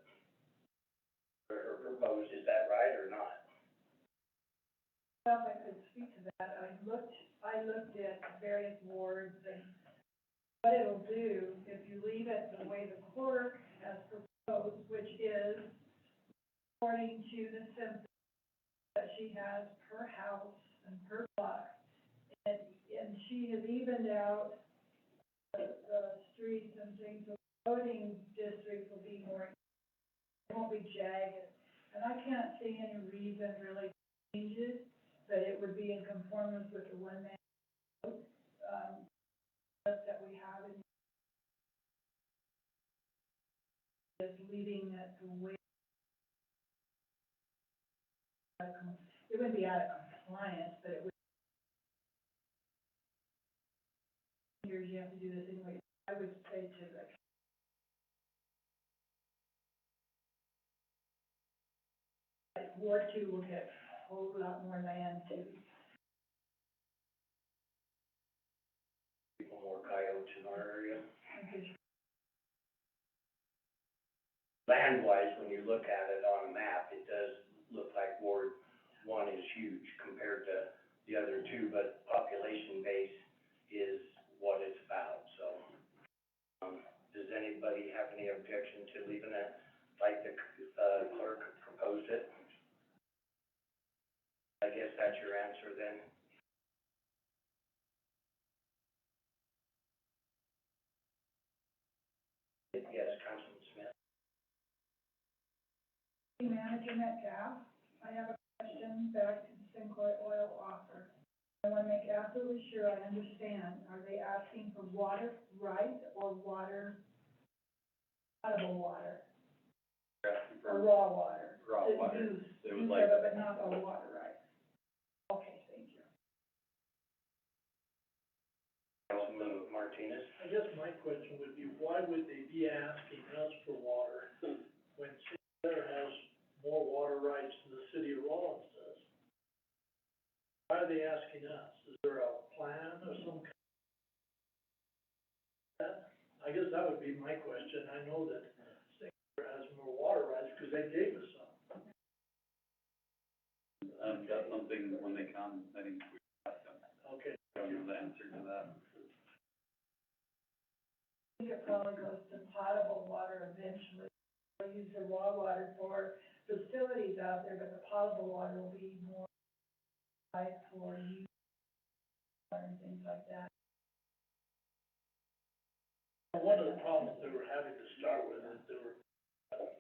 Or proposed, is that right or not? Well, I could speak to that. I looked at various wards and what it'll do, if you leave it the way the clerk has proposed, proposed, which is according to the symptoms that she has per house and per block. And she has evened out the streets and things, so voting districts will be more, it won't be jagged. And I can't see any reason really to change it, but it would be in conformance with the one-man vote, list that we have in, is leaving it the way, it wouldn't be out of compliance, but it would, years you have to do this anyway. I would say to the Ward 2 will get a whole lot more land too. People more coyotes in our area. Land-wise, when you look at it on a map, it does look like Ward 1 is huge compared to the other two, but population base is what it's about, so. Does anybody have any objection to leaving it like the, clerk proposed it? I guess that's your answer then. Yes, Councilman Smith. Manager Metcalf, I have a question back to the Sinclair Oil offer. I want to make absolutely sure I understand. Are they asking for water rights or water, potable water, or raw water? Raw To water. use, They would use like- of it, but not all water rights. Okay, thank you. Councilman Martinez. I guess my question would be, why would they be asking us for water when Sinclair has more water rights than the city of Rollins does? Why are they asking us? Is there a plan or some kind? I guess that would be my question. I know that Sinclair has more water rights because they gave us some. That's something, when they come, I think we ask them, Okay. I don't know the answer to that. I think it probably goes to potable water eventually. They'll use the raw water for facilities out there, but the potable water will be more like for use and things like that. One of the problems they were having to start with is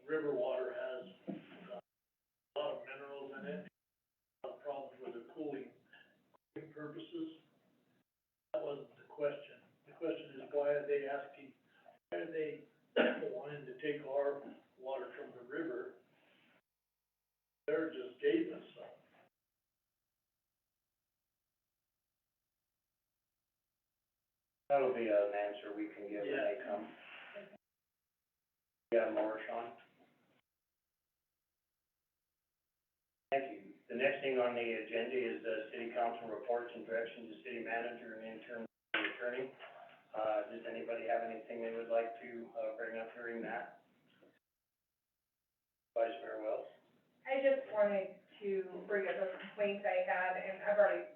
river water has a lot of minerals in it, a lot of problems with the cooling purposes. That wasn't the question. The question is, why are they wanting to take our water from the river? They just gave us some. That'll be an answer we can give when they come. You got more, Sean? Thank you. The next thing on the agenda is the city council reports and directions to city manager and interim attorney. Does anybody have anything they would like to, bring up during that? Vice Mayor Wells? I just wanted to bring up a complaint I had, and I've already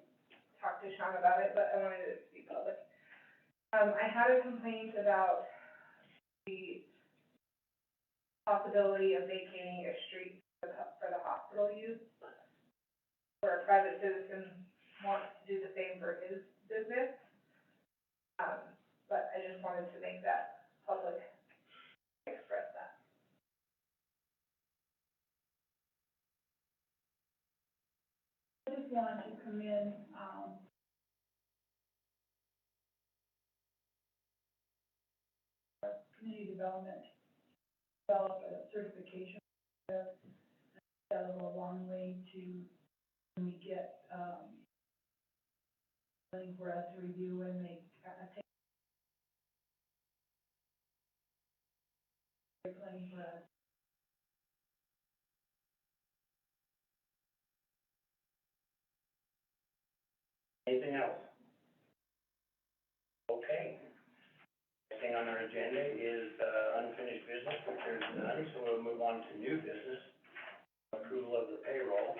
talked to Sean about it, but I wanted it to be public. I had a complaint about the possibility of vacating a street for the hospital use, where a private citizen wants to do the same for his business. But I just wanted to make that public, express that. I just wanted to commend, community development, develop a certification. That'll go a long way to, when we get, something for us to review and make, take planning for us. Anything else? Okay. Next thing on our agenda is, unfinished business, which there's none, so we'll move on to new business. Approval of the payroll.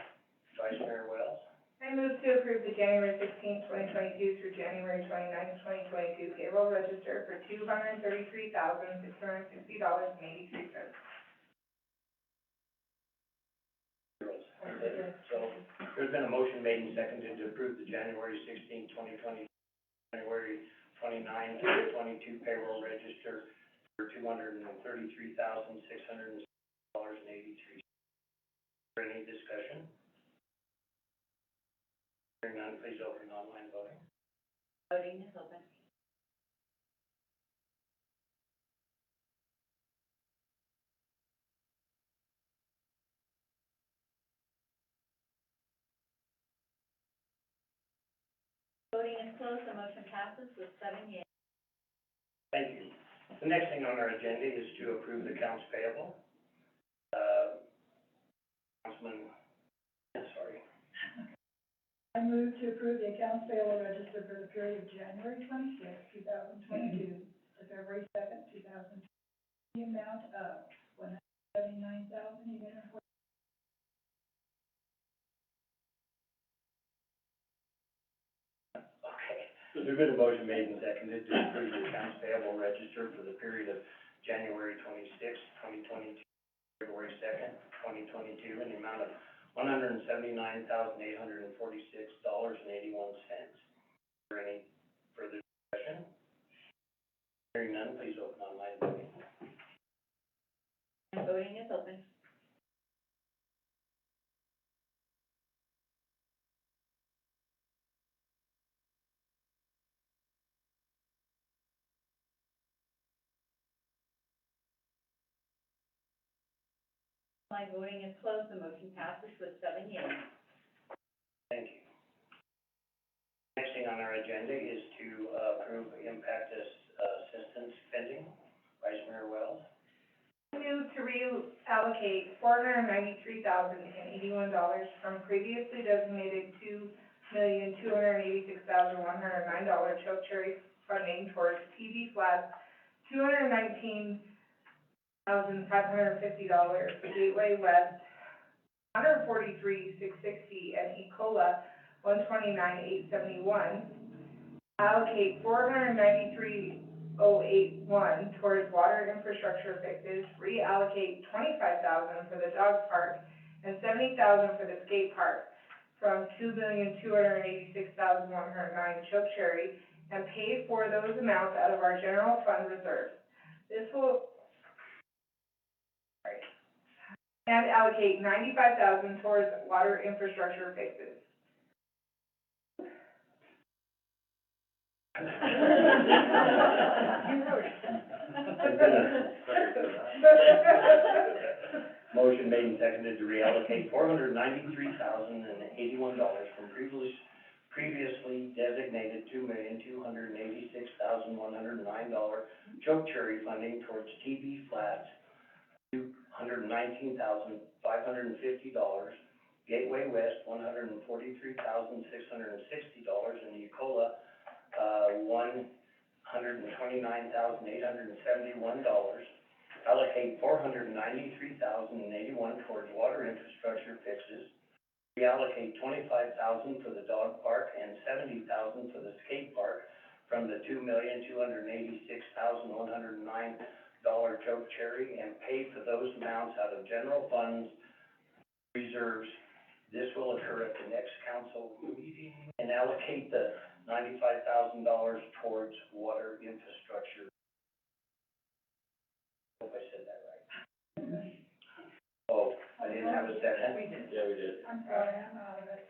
Vice Mayor Wells? I move to approve the January 16th, 2022 through January 29th, 2022 payroll register for $233,660.83. Okay, so there's been a motion made and seconded to approve the January 16, 2020, January 29, 2022 payroll register for $233,600.83. Is there any discussion? Hearing none, please open online voting. Voting is open. Voting is closed, the motion passes with 7 yeas. Thank you. The next thing on our agenda is to approve the accounts payable. Councilman, sorry. I move to approve the accounts payable register for the period of January 26, 2022 to February 2nd, 2022, the amount of $179,840. Okay. There's been a motion made and seconded to approve the accounts payable register for the period of January 26, 2022, February 2nd, 2022, in the amount of $179,846.81. Is there any further discussion? Hearing none, please open online voting. And voting is open. My voting is closed, the motion passes with 7 yeas. Thank you. Next thing on our agenda is to approve impact assistance spending. Vice Mayor Wells. I move to reallocate $493,081 from previously designated $2,286,109 Chokecherry funding towards TV flats, $219,550 Gateway West, $143,660, and Ecola, $129,871. Allocate $493,081 towards water infrastructure fixes. Reallocate $25,000 for the dog park and $70,000 for the skate park from $2,286,109 Chokecherry, and pay for those amounts out of our general fund reserves. This will and allocate $95,000 towards water infrastructure fixes. Motion made and seconded to reallocate $493,081 from previously designated $2,286,109 Chokecherry funding towards TV flats, $119,550, Gateway West, $143,660, and Ecola, $129,871. Allocate $493,081 towards water infrastructure fixes. Reallocate $25,000 for the dog park and $70,000 for the skate park from the $2,286,109 Chokecherry, and pay for those amounts out of general funds reserves. This will occur at the next council meeting, and allocate the $95,000 towards water infrastructure. Hope I said that right. Oh, I didn't have a second? We did. Yeah, we did. I'm sorry, I'm out of it.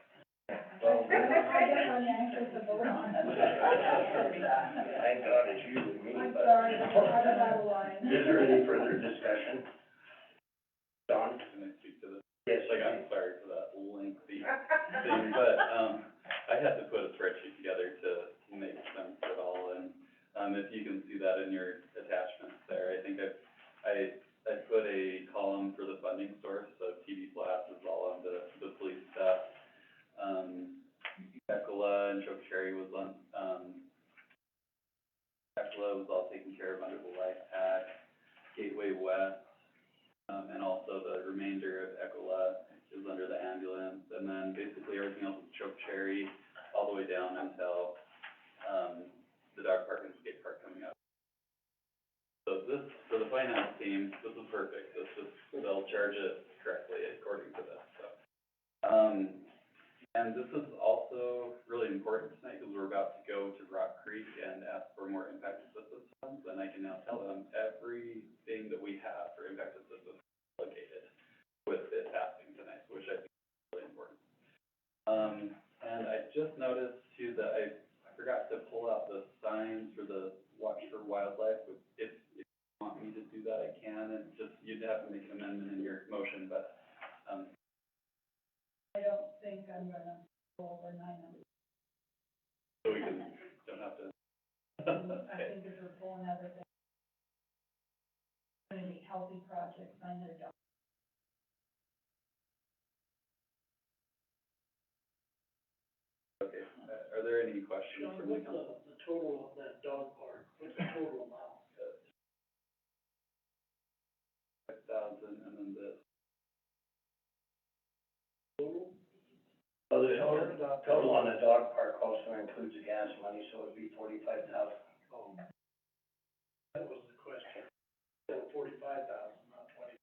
Well, I guess I'm anxious to vote on it. thank God it's you and me, I'm but. sorry, I was out of line. Is there any further discussion? Don? Can I speak to this? Yes. Like, I'm sorry for that lengthy thing, but, I had to put a spreadsheet together to make sense of it all, and, if you can see that in your attachments there, I think I put a column for the funding source of TV flats is all on the police stuff. Ecola and Chokecherry was on, Ecola was all taken care of under the life pack, Gateway West, and also the remainder of Ecola is under the ambulance, and then basically everything else is Chokecherry, all the way down until, the dog park and skate park coming up. So this, for the finance team, this is perfect, this just, they'll charge it correctly according to this, so. And this is also really important tonight, because we're about to go to Rock Creek and ask for more impact assistance funds, and I can now tell them everything that we have for impact assistance located with it passing tonight, which I think is really important. And I just noticed too that I forgot to pull out the signs for the Watch for Wildlife. If you want me to do that, I can, and just, you'd have to make an amendment in your motion, but, I don't think I'm gonna go over 900. so we can, don't have to. I think if we're pulling everything, community healthy projects, $900. Okay, are there any questions Sean, from the what's council? the total of that dog park? What's the total amount? 5,000, and then this. Total? So the total on the dog park also includes the gas money, so it'd be 45,000. Oh. That was the question. 45,000, not 20.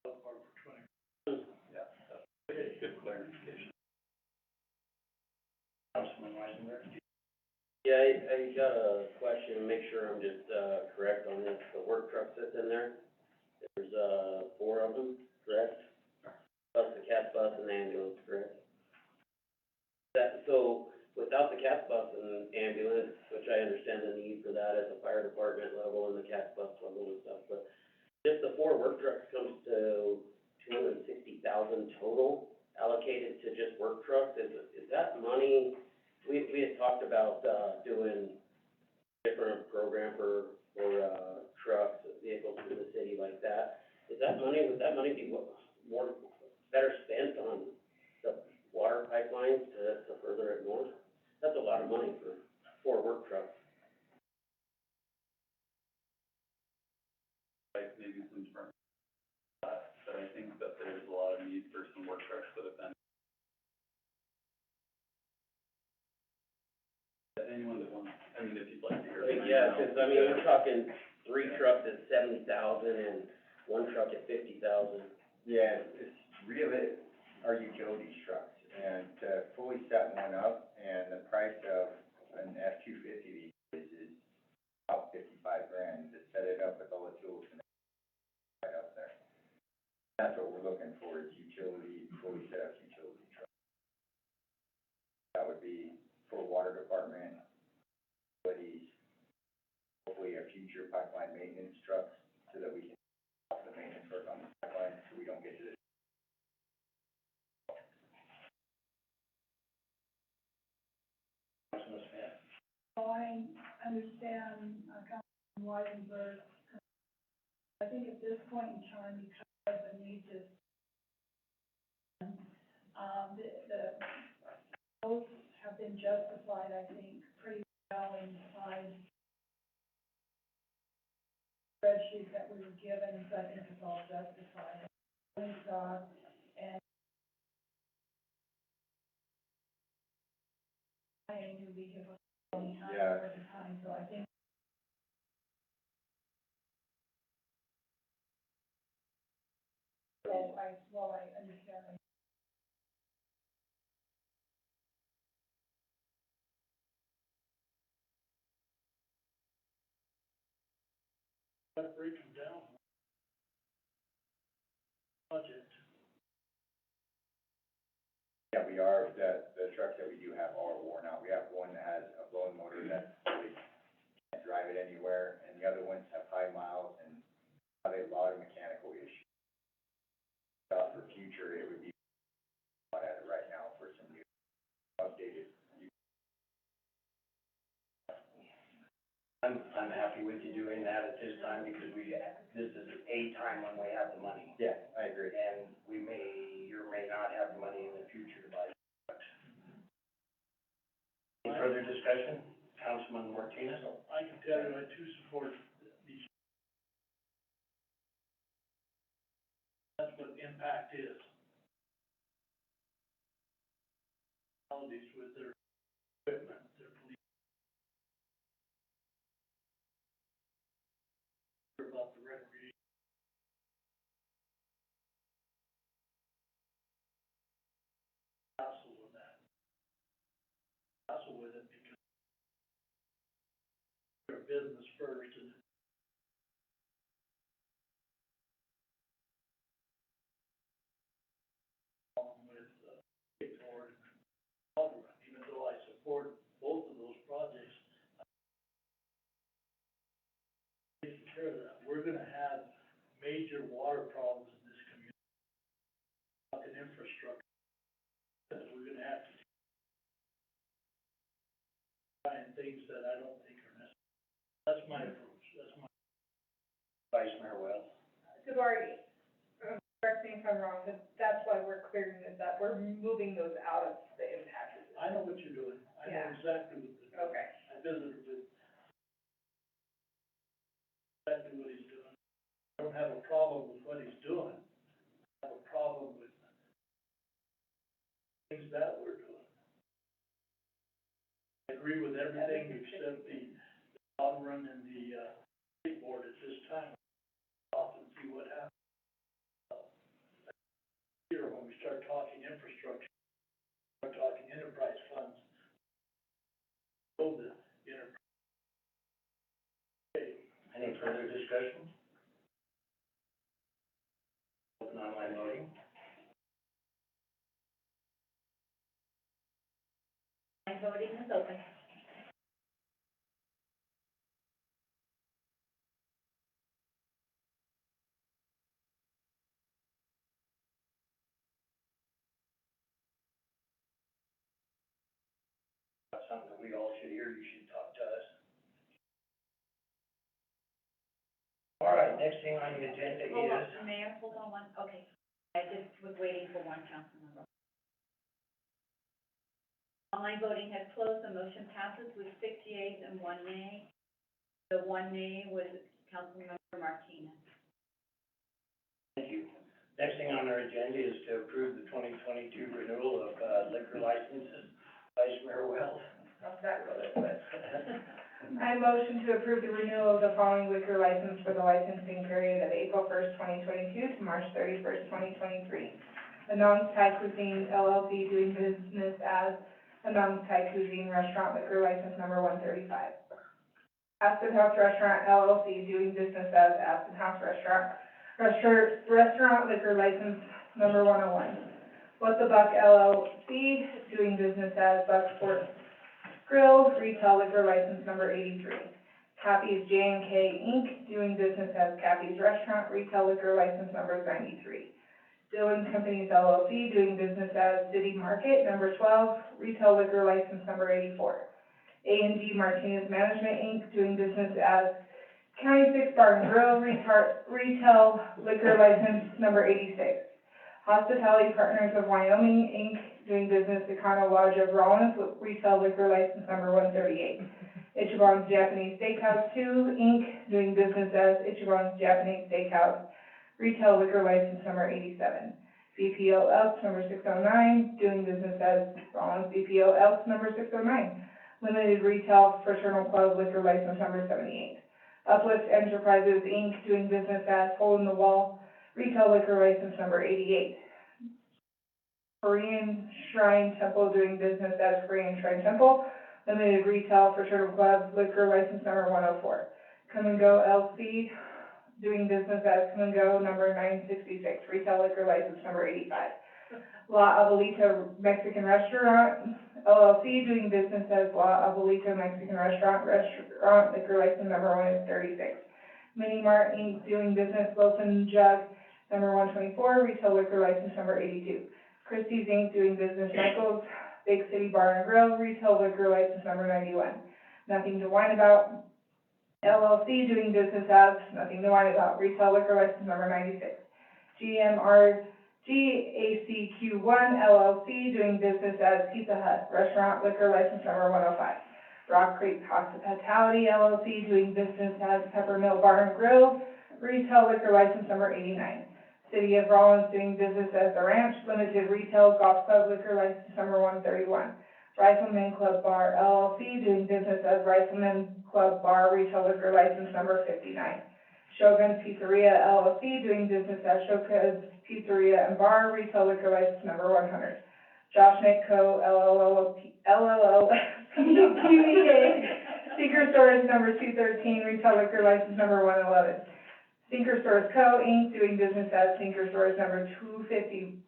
Dog park for 20. Yeah, that's good clarification. Councilman Weisenberg? Yeah, I got a question, make sure I'm just, correct on this, the work truck that's in there. There's, 4 of them, correct? Plus the cat bus and the ambulance, correct? So, without the cat bus and ambulance, which I understand the need for that at the fire department level and the cat bus level and stuff, but just the 4 work trucks comes to $260,000 total allocated to just work trucks. Is that money, we had talked about, doing different program for trucks, vehicles through the city like that. Would that money be more, better spent on the water pipelines to further it north? That's a lot of money for 4 work trucks. Like maybe some firm, but I think that there's a lot of need for some work trucks that have been. Anyone that wants, I mean, if you'd like to hear. from Yeah, anyone else, 'cause I mean, we're talking 3 trucks at 70,000 and 1 truck at 50,000. Yeah, it's really our utility trucks, and to fully set one up, and the price of an F-250 is about $55,000 to set it up with all the tools and right up there. That's what we're looking for, is utility, fully set up utility trucks. That would be for water department, utilities, hopefully a future pipeline maintenance trucks, so that we can stop the maintenance work on the pipeline, so we don't get to this. Councilman Smith? So I understand, Councilman Weisenberg, I think at this point in time, because the need to, those have been justified, I think, pretty well inside spreadsheet that we were given, so I think it's all justified. And buying new vehicles all the time, Yeah. all the time, so I think I understand. That breaks them down. Budget. Yeah, we are, the trucks that we do have are worn out. We have one that has a blown motor that really can't drive it anywhere, and the other ones have high miles and have a lot of mechanical issues. For future, it would be at it right now for some new updated. I'm happy with you doing that at this time, because this is a time when we have the money. Yeah, I agree. And we may or may not have the money in the future to buy trucks. Any further discussion? Councilman Martinez? I can tell you, I too support these. That's what impact is. With their equipment, their police. About the recreation. business first, and with, Ford and Auburn, even though I support both of those projects, taking care of that. We're gonna have major water problems in this community, talking infrastructure, that we're gonna have to find things that I don't think are necessary. That's my approach, that's my. Vice Mayor Wells. Savari, correct me if I'm wrong, but that's why we're clearing this up, we're moving those out of the impact. I know what you're doing, I know Yeah. exactly what you're doing. Okay. I visited with exactly what he's doing. I don't have a problem with what he's doing. I have a problem with things that we're doing. I agree with everything except the Auburn and the, state board at this time. Often see what happens. Here, when we start talking infrastructure, start talking enterprise funds, build the enterprise. Any further discussion? Open online voting. My voting is open. That's something that we all should hear, you should talk to us. All right, next thing on the agenda Hold on, is, Mayor, hold on one, okay. I just was waiting for one council member. Online voting has closed, the motion passes with 6 yeas and 1 nay. The 1 nay was Councilmember Martinez. thank you. Next thing on our agenda is to approve the 2022 renewal of liquor licenses. Vice Mayor Wells. Not that really, but. I motion to approve the renewal of the following liquor license for the licensing period of April 1st, 2022 to March 31st, 2023. Anong's Thai Cuisine LLC doing business as Anong's Thai Cuisine Restaurant liquor license number 135. Aspen House Restaurant LLC doing business as Aspen House Restaurant liquor license number 101. What's a Buck LLC doing business as Buck Sports Grill, retail liquor license number 83. Cappy's J&K Inc., doing business as Cappy's Restaurant, retail liquor license number 93. Dillon Companies LLC, doing business as City Market, number 12, retail liquor license number 84. A&G Martinez Management Inc., doing business as County Six Bar and Grill, retail liquor license number 86. Hospitality Partners of Wyoming Inc., doing business at Econo Lodge of Rollins, with retail liquor license number 138. Ichiban's Japanese Steakhouse 2 Inc., doing business as Ichiban's Japanese Steakhouse, retail liquor license number 87. BPO Elks number 609, doing business as Rollins BPO Elks number 609. Limited Retail Fraternal Club liquor license number 78. Uplift Enterprises Inc., doing business as Hole in the Wall, retail liquor license number 88. Korean Shrine Temple, doing business as Korean Shrine Temple, limited retail fraternal club, liquor license number 104. Come and Go LC, doing business as Come and Go number 966, retail liquor license number 85. La Abuelita Mexican Restaurant LLC, doing business as La Abuelita Mexican Restaurant, liquor license number 136. Mini Mart Inc., doing business Loaf and Jug number 124, retail liquor license number 82. Christie's Inc., doing business Michael's Big City Bar and Grill, retail liquor license number 91. Nothing to Whine About LLC, doing business as Nothing to Whine About, retail liquor license number 96. GACQ1 LLC, doing business as Pizza Hut, restaurant liquor license number 105. Rock Creek Hospitality LLC, doing business as Peppermill Bar and Grill, retail liquor license number 89. City of Rollins, doing business as The Ranch, limited retail golf club liquor license number 131. Rifleman Club Bar LLC, doing business as Rifleman Club Bar, retail liquor license number 59. Shogun's Pizzeria LLC, doing business as Shogun's Pizzeria and Bar, retail liquor license number 100. Josh Nick Co. LLC, Stinker Stores number 213, retail liquor license number 111. Stinker Stores Co., Inc., doing business as Stinker Stores number 215,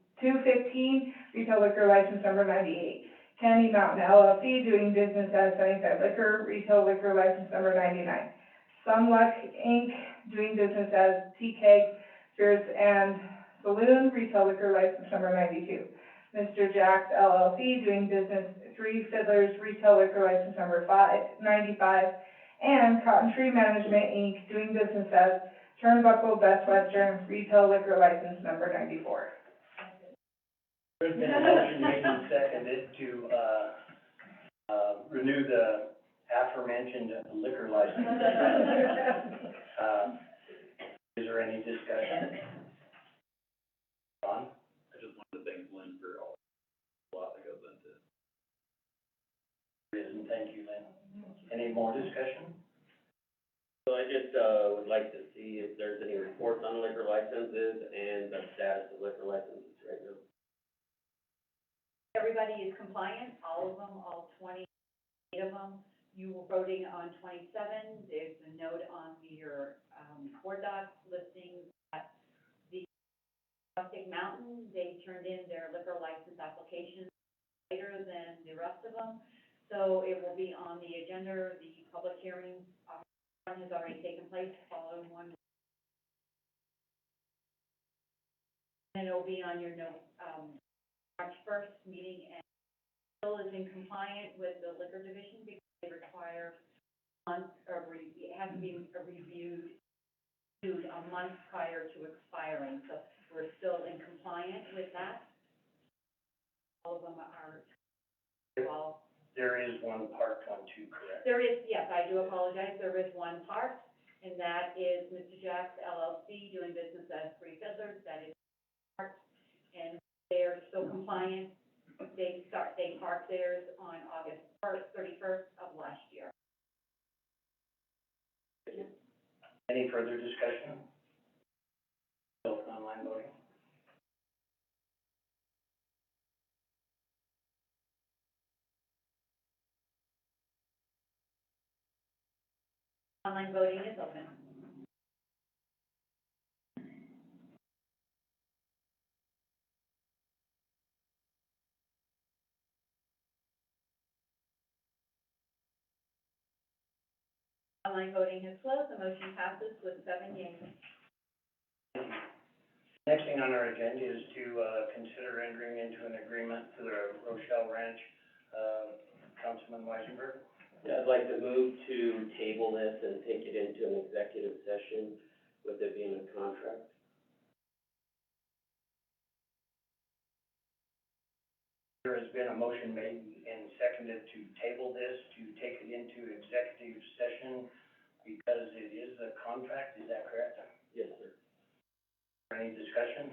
retail liquor license number 98. Candy Mountain LLC, doing business as Sunnyside Liquor, retail liquor license number 99. Some Luck Inc., doing business as TK Spirits and Saloon, retail liquor license number 92. Mr. Jack's LLC, doing business, Three Fiddlers, retail liquor license number 95. And Cotton Tree Management Inc., doing business as Turnbuckle Best Western, retail liquor license number 94. There's been a motion made and seconded to, renew the aforementioned liquor license. Is there any discussion? Ron? I just wanted to thank Lynn for all, a lot that goes into it. And thank you, Lynn. Any more discussion? So I just, would like to see if there's any reports on liquor licenses and the status of liquor licenses right now. Everybody is compliant, all of them, all 28 of them. You were voting on 27. There's a note on your, board docs listing that the Rustic Mountain, they turned in their liquor license application later than the rest of them. So it will be on the agenda, the public hearing, one has already taken place, following one. And it'll be on your note, March 1st meeting, and still is in compliant with the liquor division because they require it has to be reviewed a month prior to expiring, so we're still in compliance with that. All of them are, well, There is one part 1, 2, correct? there is, yes, I do apologize, there is one part, and that is Mr. Jack's LLC doing business as Three Fiddlers, that is part, and they're still compliant. They parked theirs on August 31st of last year. Any further discussion? Still online voting? Online voting is open. Online voting is closed, the motion passes with 7 yeas. Next thing on our agenda is to, consider entering into an agreement for the Rochelle Ranch, Councilman Weisenberg. Yeah, I'd like to move to table this and take it into an executive session with it being a contract. There has been a motion made and seconded to table this, to take it into executive session because it is a contract, is that correct? Yes, sir. Any discussion?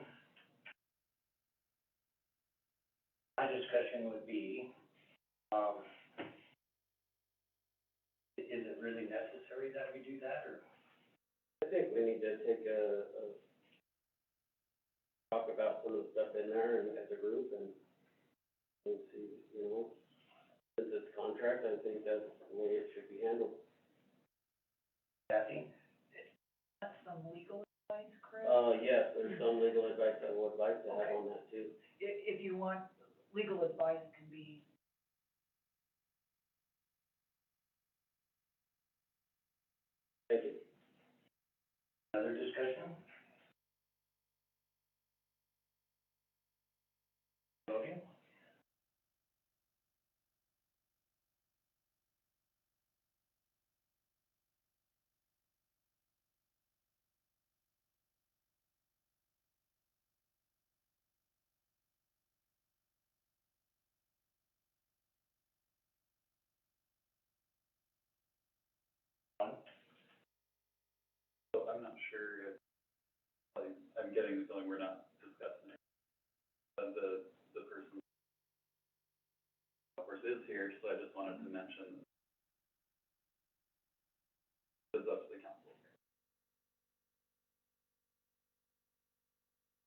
My discussion would be, is it really necessary that we do that, or? I think we need to take talk about some of the stuff in there and as a group and see, since it's contract, I think that's the way it should be handled. Kathy? That's some legal advice, Chris. Yes, there's some legal advice I would like to have on that too. If you want, legal advice can be. Thank you. Other discussion? Voting? So I'm not sure if, like, I'm getting the feeling we're not discussing it. But the person, of course, is here, so I just wanted to mention it's up to the council.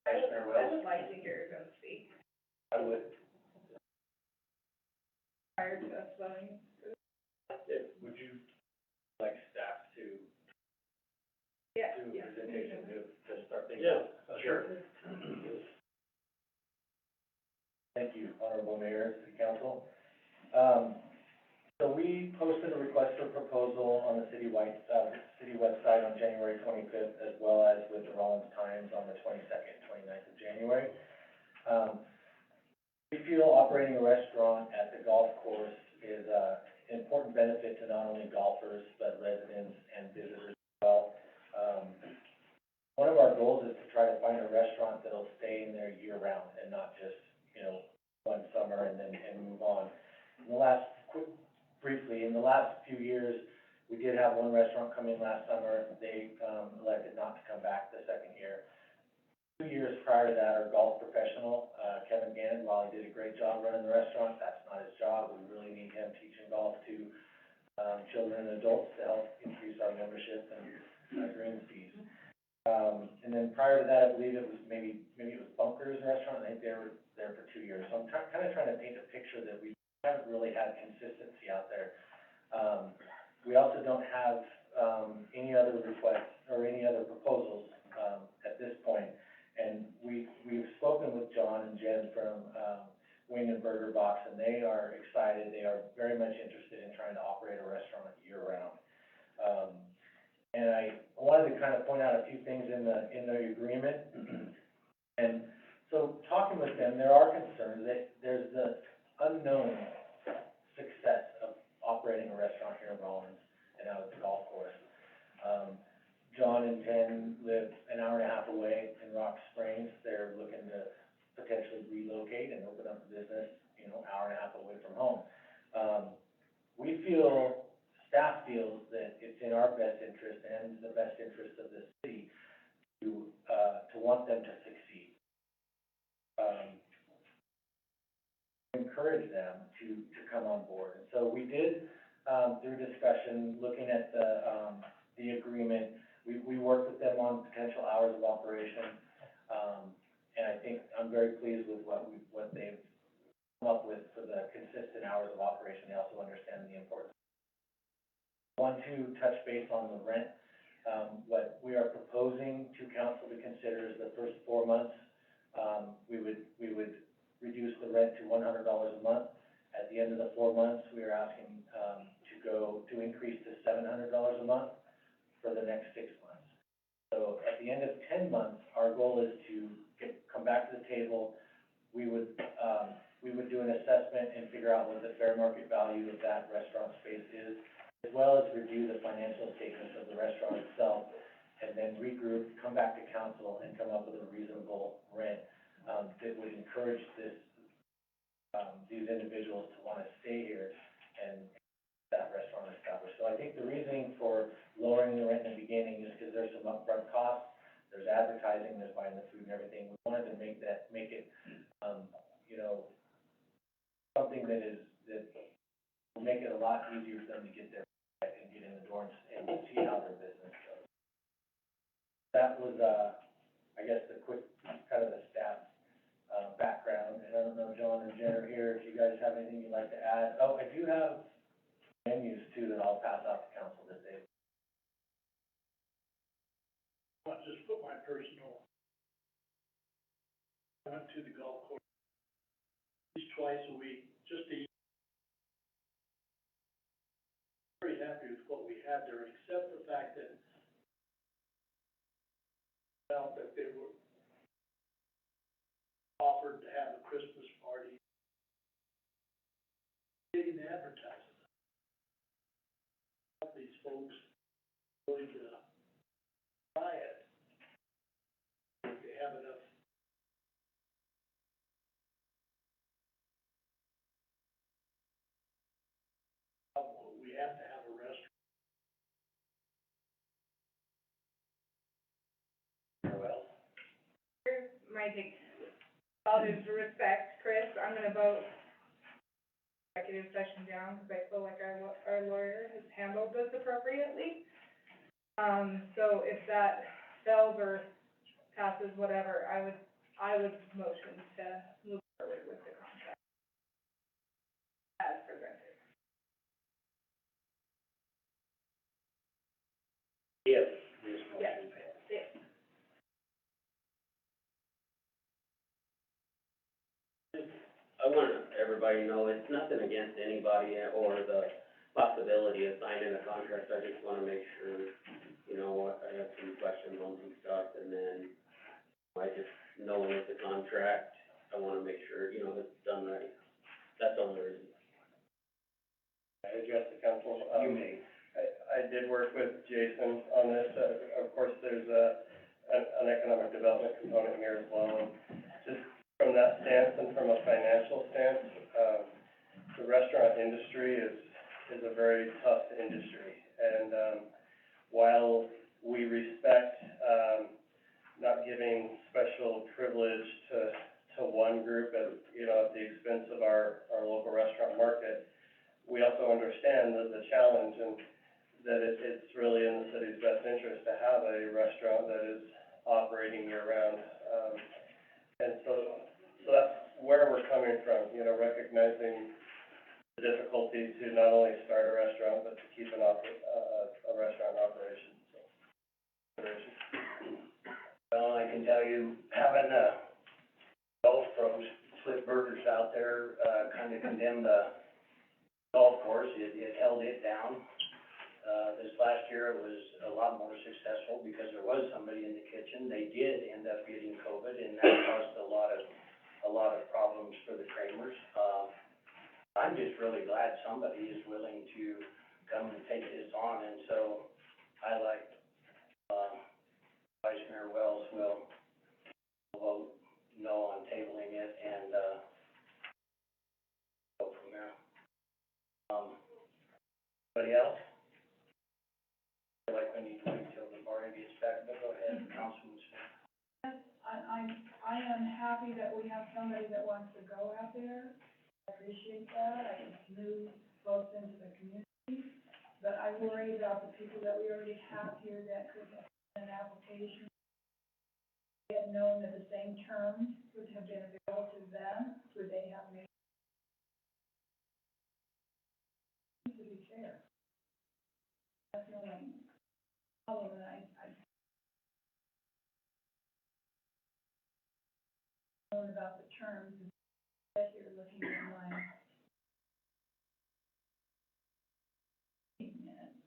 Vice Mayor Wells? like to hear them speak I would. prior to us voting. Would you Yeah, do yeah. a presentation to start things Yeah, off. sure. Thank you, Honorable Mayor, City Council. So we posted a request for proposal on the city website on January 25th, as well as with the Rollins Times on the 22nd, 29th of January. We feel operating a restaurant at the golf course is an important benefit to not only golfers, but residents and visitors as well. One of our goals is to try to find a restaurant that'll stay in there year-round and not just, one summer and move on. Briefly, in the last few years, we did have one restaurant come in last summer. They elected not to come back the second year. 2 years prior to that, our golf professional, Kevin Gannon, while he did a great job running the restaurant, that's not his job. We really need him teaching golf to children and adults to help increase our membership and greens fees. And then prior to that, I believe it was maybe it was Bunker's Restaurant. I think they were there for 2 years. So I'm kind of trying to paint a picture that we haven't really had consistency out there. We also don't have any other requests or any other proposals at this point. And we've spoken with John and Jen from Wing and Burger Box, and they are excited. They are very much interested in trying to operate a restaurant year-round. And I wanted to kind of point out a few things in the agreement. And so talking with them, there are concerns that there's the unknown success of operating a restaurant here in Rollins and out at the golf course. John and Jen live an hour and a half away in Rock Springs. They're looking to potentially relocate and open up a business, hour and a half away from home. Staff feels that it's in our best interest and the best interest of the city to want them to succeed. Encourage them to come on board. And so we did, through discussion, looking at the agreement, we worked with them on potential hours of operation. And I think I'm very pleased with what they've come up with for the consistent hours of operation. They also understand the importance. I want to touch base on the rent. What we are proposing to council to consider is the first 4 months, we would reduce the rent to $100 a month. At the end of the 4 months, we are asking to increase to $700 a month for the next 6 months. So at the end of 10 months, our goal is to come back to the table. We would do an assessment and figure out what the fair market value of that restaurant space is, as well as review the financial statements of the restaurant itself, and then regroup, come back to council, and come up with a reasonable rent that would encourage these individuals to want to stay here and that restaurant established. So I think the reasoning for lowering the rent in the beginning is because there's some upfront costs, there's advertising, there's buying the food and everything. We wanted to make it something that will make it a lot easier for them to get there and get in the door and see how their business goes. That was, I guess, the quick, kind of the staff background. And I don't know, John or Jen are here, if you guys have anything you'd like to add. Oh, I do have menus too that I'll pass out to council this day. I'll just put my personal, I went to the golf course at least twice a week, just to eat. Very happy with what we had there, except the fact that felt that they were offered to have a Christmas party. They didn't advertise it. These folks willing to try it. If they have enough. We have to have a restaurant. Well, Here's my take. All due respect, Chris, I'm gonna vote executive session down, because I feel like our lawyer has handled this appropriately. So if that fails or passes, whatever, I would motion to move forward with the contract as presented. if this motion want everybody to know, it's nothing against anybody or the possibility of signing a contract. I just wanna make sure, you know, I have some questions on some stuff, and then I just, knowing it's a contract, I wanna make sure, you know, it's done right. That's all there is. I address the council. You may. I did work with Jason on this. Of course, there's an economic development component here as well. And just from that stance and from a financial stance, the restaurant industry is a very tough industry. And, while we respect, not giving special privilege to one group at, you know, at the expense of our local restaurant market, we also understand the challenge and that it's really in the city's best interest to have a restaurant that is operating year-round. And so that's where we're coming from, you know, recognizing the difficulty to not only start a restaurant, but to keep a restaurant in operation, so. Well, I can tell you, having golf pros, Flip Burgers out there, kind of condemned the golf course, it held it down. This last year, it was a lot more successful because there was somebody in the kitchen. They did end up getting COVID, and that caused a lot of problems for the Kramers. I'm just really glad somebody is willing to come and take this on, and so I like, Vice Mayor Wells will vote no on tabling it and, go from there. Anybody else? I feel like we need to wait till the bargain gets back, but go ahead, Councilman Smith. I am happy that we have somebody that wants to go out there. I appreciate that. I can move folks into the community. But I worry about the people that we already have here that could have an application. They had known that the same terms would have been available to them, would they have made? To be fair. That's the only problem that I known about the terms, that you're looking at my minutes.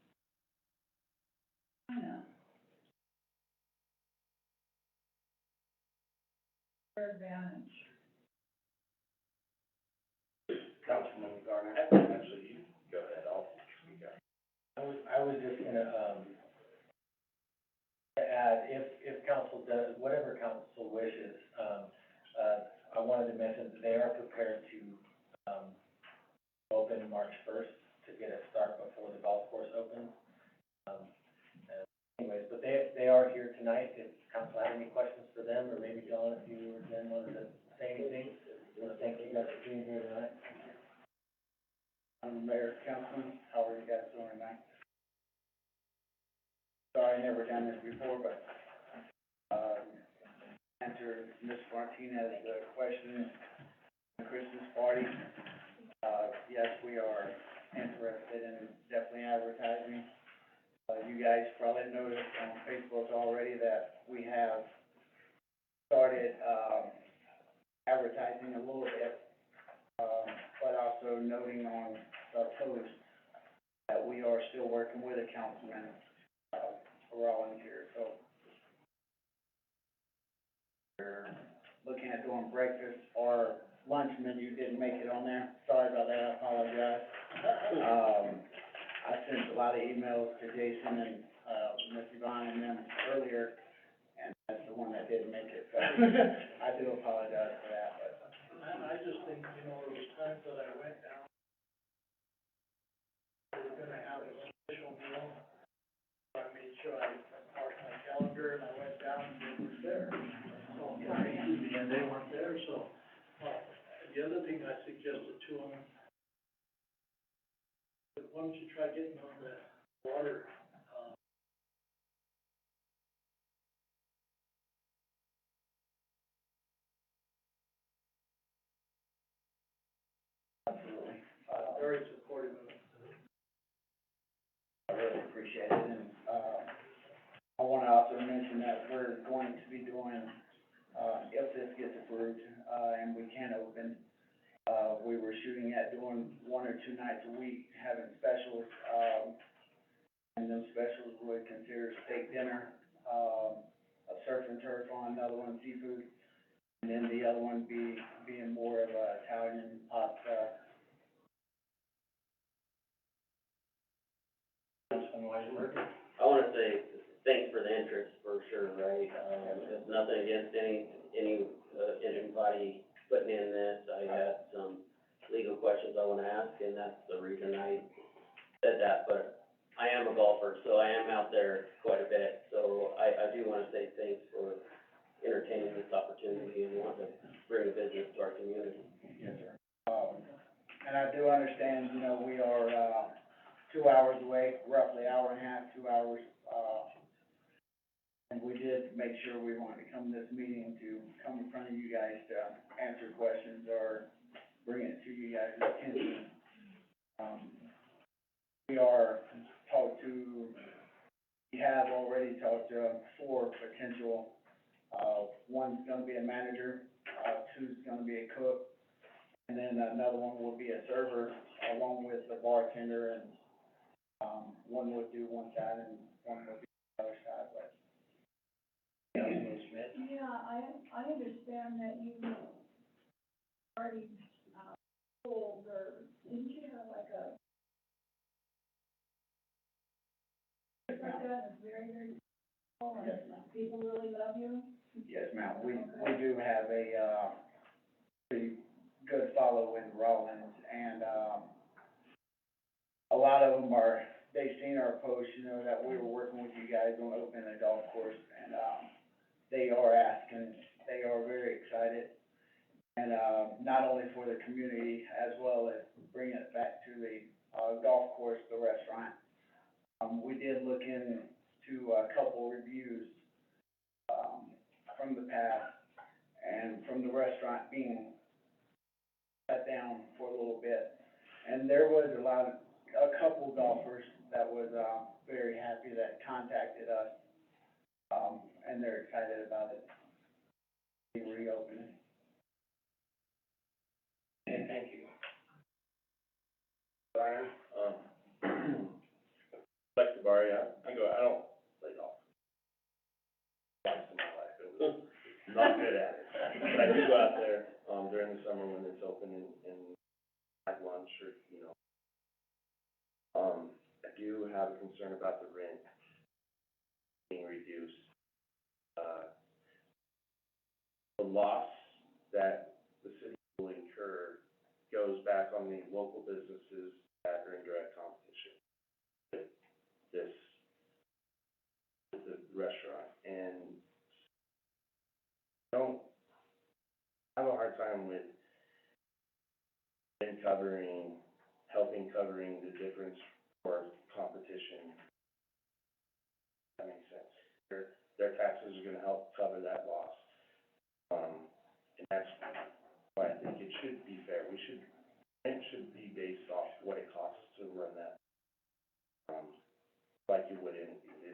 I know. Their advantage. Councilman Garner. Actually, you go ahead, I'll speak up. I was just gonna, add, if council does, whatever council wishes, I wanted to mention that they are prepared to, open March 1st to get a start before the golf course opens. Anyways, but they are here tonight. If council had any questions for them, or maybe John, if you then wanted to say anything, I wanna thank you guys for being here tonight. Mayor, Councilman, how are you guys doing tonight? Sorry, I never done this before, but, answer Ms. Martinez's question, the Christmas party. Yes, we are interested in definitely advertising. You guys probably noticed on Facebook already that we have started, advertising a little bit, but also noting on the post that we are still working with a councilman, Rollins here, so. We're looking at doing breakfast or lunch menu, didn't make it on there, sorry about that, I apologize. I sent a lot of emails to Jason and, Ms. Yvonne and them earlier, and that's the one that didn't make it, so I do apologize for that, but. I just think, you know, there was times that I went down, we were gonna have a special meal. I made sure I marked my calendar and I went down and they were there. So, and they weren't there, so, the other thing I suggested to them, why don't you try getting on the water, Absolutely. very supportive of it. I really appreciate it, and, I wanna also mention that we're going to be doing, if this gets approved, and we can open, we were shooting at doing 1 or 2 nights a week, having specials, and those specials would consider steak dinner, a surf and turf on another one, seafood, and then the other one being more of a Italian pasta. Councilman Weisenberg? I wanna say thanks for the interest, for sure, right? It's nothing against anybody putting in this. I had some legal questions I wanna ask, and that's the reason I said that, but I am a golfer, so I am out there quite a bit, so I do wanna say thanks for entertaining this opportunity and wanting to bring a business to our community. Yes, sir. And I do understand, you know, we are, 2 hours away, roughly hour and a half, 2 hours, and we did make sure we wanted to come to this meeting to come in front of you guys to answer questions or bring it to you guys' attention. We have already talked to 4 potential, one's gonna be a manager, 2's gonna be a cook, and then another one will be a server, along with the bartender, and, one would do one side and one would do the other side, but. Councilman Smith? Yeah, I understand that you already, told, or didn't you have like a, like that, is very, very, Yes, people really love you? Yes, ma'am, we do have a, pretty good follow in Rollins, and, a lot of them they've seen our post, you know, that we were working with you guys on opening a golf course, and, they are asking, they are very excited, and, not only for the community, as well as bringing it back to the, golf course, the restaurant. We did look into a couple reviews, from the past, and from the restaurant being shut down for a little bit. And there was a couple golfers that was, very happy that contacted us, and they're excited about it being reopened. Okay, thank you. Brian, like Sabari, I don't play golf. Once in my life, it was not good at it. But I do go out there, during the summer when it's open and have lunch or, you know. I do have a concern about the rent being reduced. The loss that the city will incur goes back on the local businesses that are in direct competition with the restaurant, and don't have a hard time with helping covering the difference for competition. That makes sense. Their taxes are gonna help cover that loss. And that's why I think it should be fair. Rent should be based off what it costs to run that, like you would anything.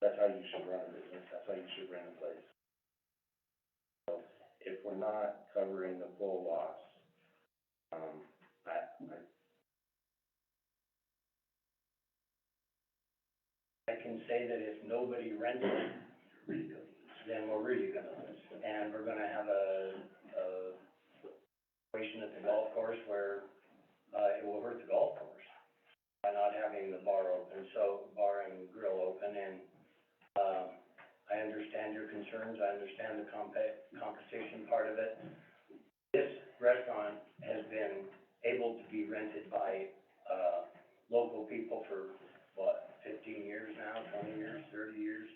That's how you should run a business, that's how you should run a place. So, if we're not covering the full loss, I can say that if nobody rents it, then we're really gonna lose. And we're gonna have a situation at the golf course where, it will hurt the golf course by not having the bar and grill open, and, I understand your concerns, I understand the competition part of it. This restaurant has been able to be rented by, local people for, 15 years now, 20 years, 30 years.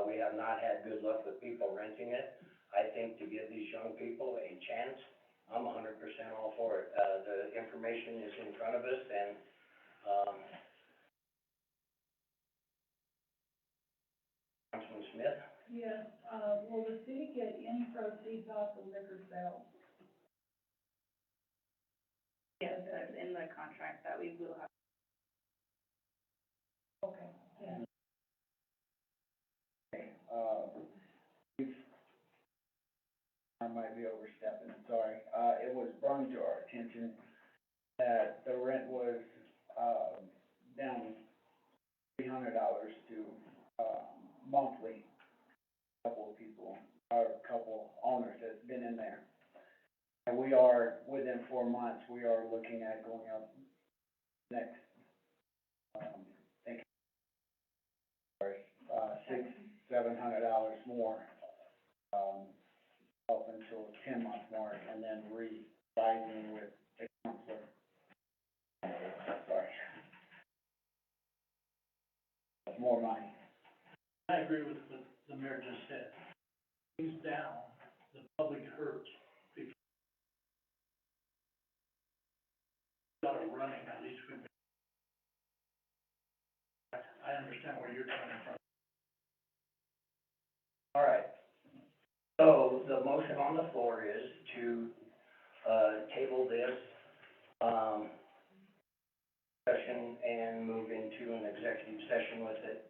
We have not had good luck with people renting it. I think to give these young people a chance, I'm 100% all for it. The information is in front of us, and, Councilman Smith? Yes, will the city get any proceeds off the liquor sales? Yes, that's in the contract that we will have. Okay, yeah. We've I might be overstepping, sorry. It was brought to our attention that the rent was, down $300 to, monthly. Couple of people, or a couple owners that's been in there. And we are, within 4 months, we are looking at going up next, think, $600-700 more, up until 10-month mark, and then revising with the counselor. Sorry. More money. I agree with what the mayor just said. Things down, the public hurts. Because got it running, at least we've been. I understand where you're coming from. All right. So the motion on the floor is to, table this, session and move into an executive session with it.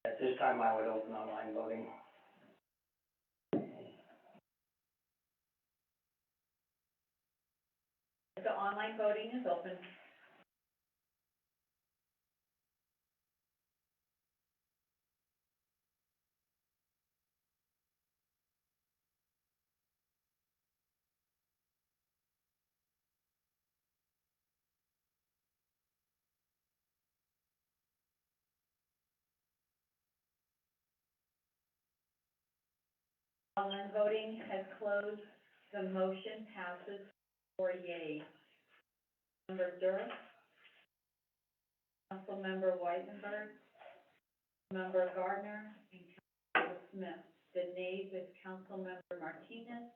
At this time, I would open online voting. The online voting is open. Online voting has closed. The motion passes 4 yeas. Member Durham, Councilmember Weisenberg, Member Gardner, and Councilmember Smith. The nays is Councilmember Martinez,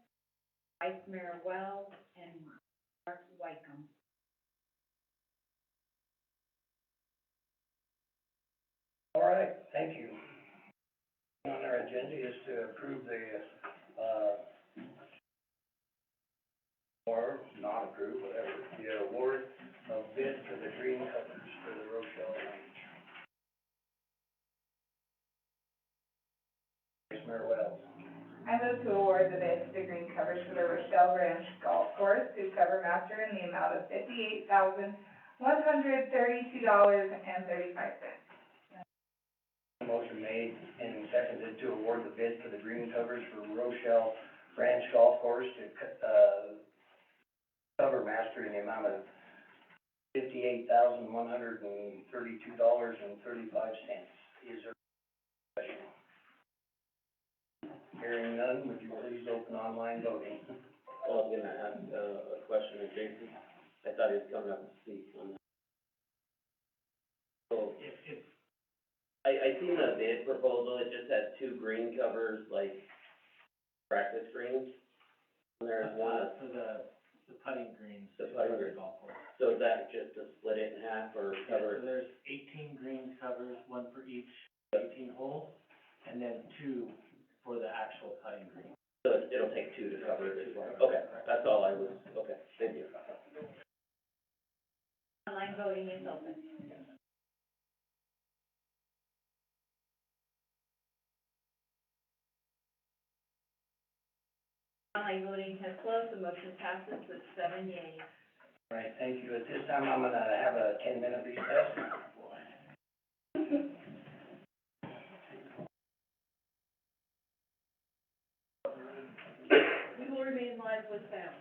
Vice Mayor Wells, and Mark Wycombe. All right, thank you. On our agenda is to approve the, or not approve, whatever, the award of bid for the green covers for the Rochelle Range. Vice Mayor Wells. I move to award the bid to Green Covers for the Rochelle Ranch Golf Course to Cover Master in the amount of $58,132.35. Motion made and seconded to award the bid for the green covers for Rochelle Ranch Golf Course to, cover master in the amount of $58,132.35. Is there a question? Hearing none, would you please open online voting? I was gonna ask, a question of Jason. I thought he was coming up to speak on that. So, I seen the bid proposal, it just has 2 green covers, like practice greens. And there's one, For the putting greens. The putting green. Golf course. so is that just to split it in half or cover it? So there's 18 greens covers, 1 for each 18 holes, and then 2 for the actual putting green. So it'll take 2 to cover it as well? Okay, that's all I was, okay, thank you. Online voting is open. Online voting has closed. The motion passes with 7 yeas. All right, thank you. At this time, I'm gonna have a 10-minute recess. We will remain live with sound.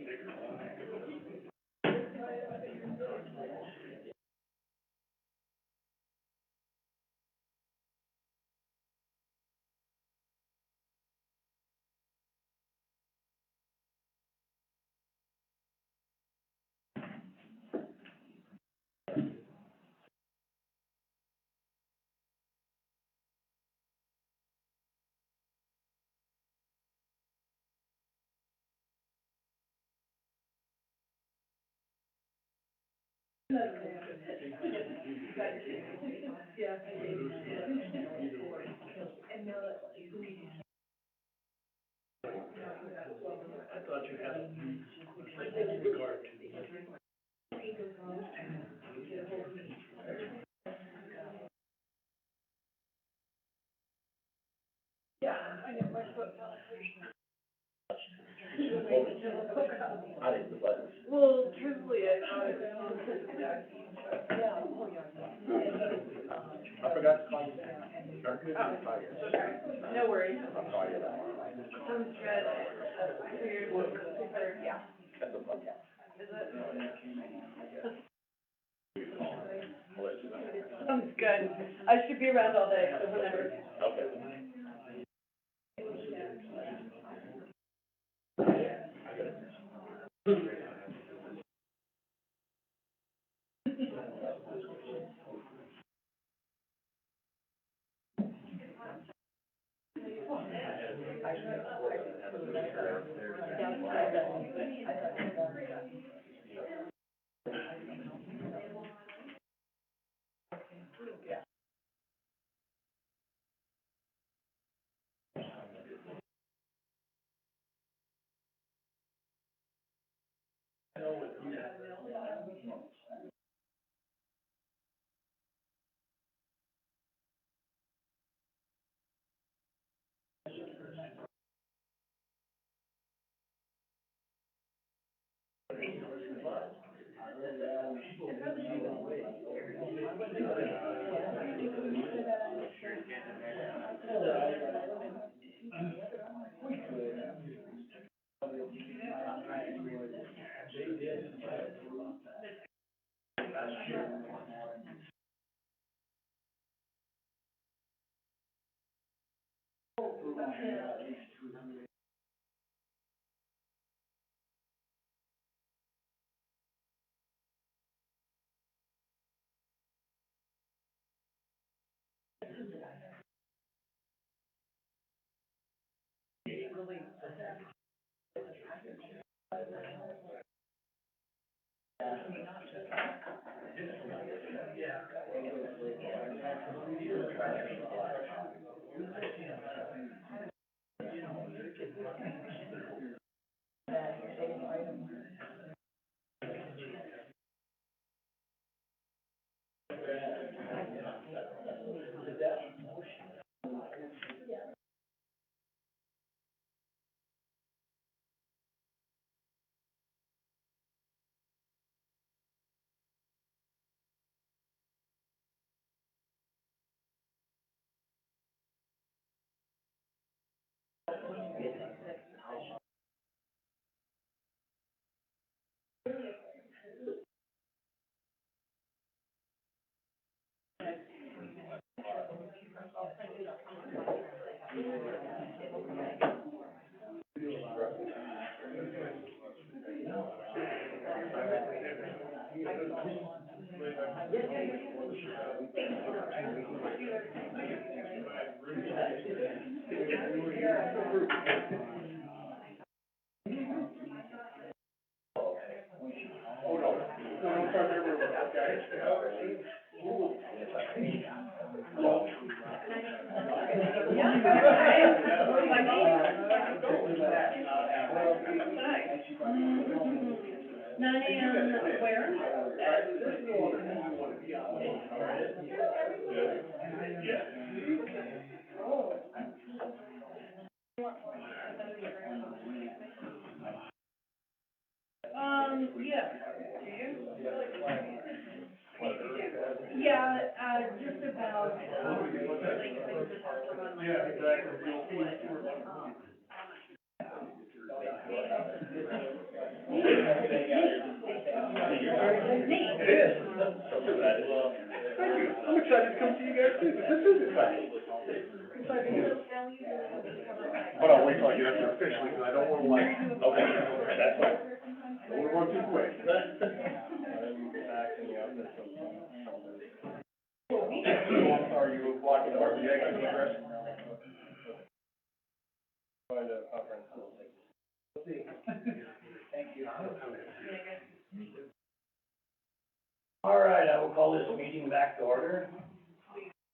I thought you had a regard to. I think the buttons. Well, truthfully, I I forgot to call you. no worries. I'll call you that one. Sounds good. Yeah. That's a button. Is it? Sounds good. I should be around all day, so whenever. Okay. Yeah, just about, like, things that have come on my mind. too bad. Thank you. I'm excited to come see you guys too. This is exciting. Exciting news. But I'll wait till I get up there officially, because I don't want to like. Okay, that's fine. Don't want to run too quick. Are you blocking the exit egress? Find a conference. Thank you. All right, I will call this meeting back to order.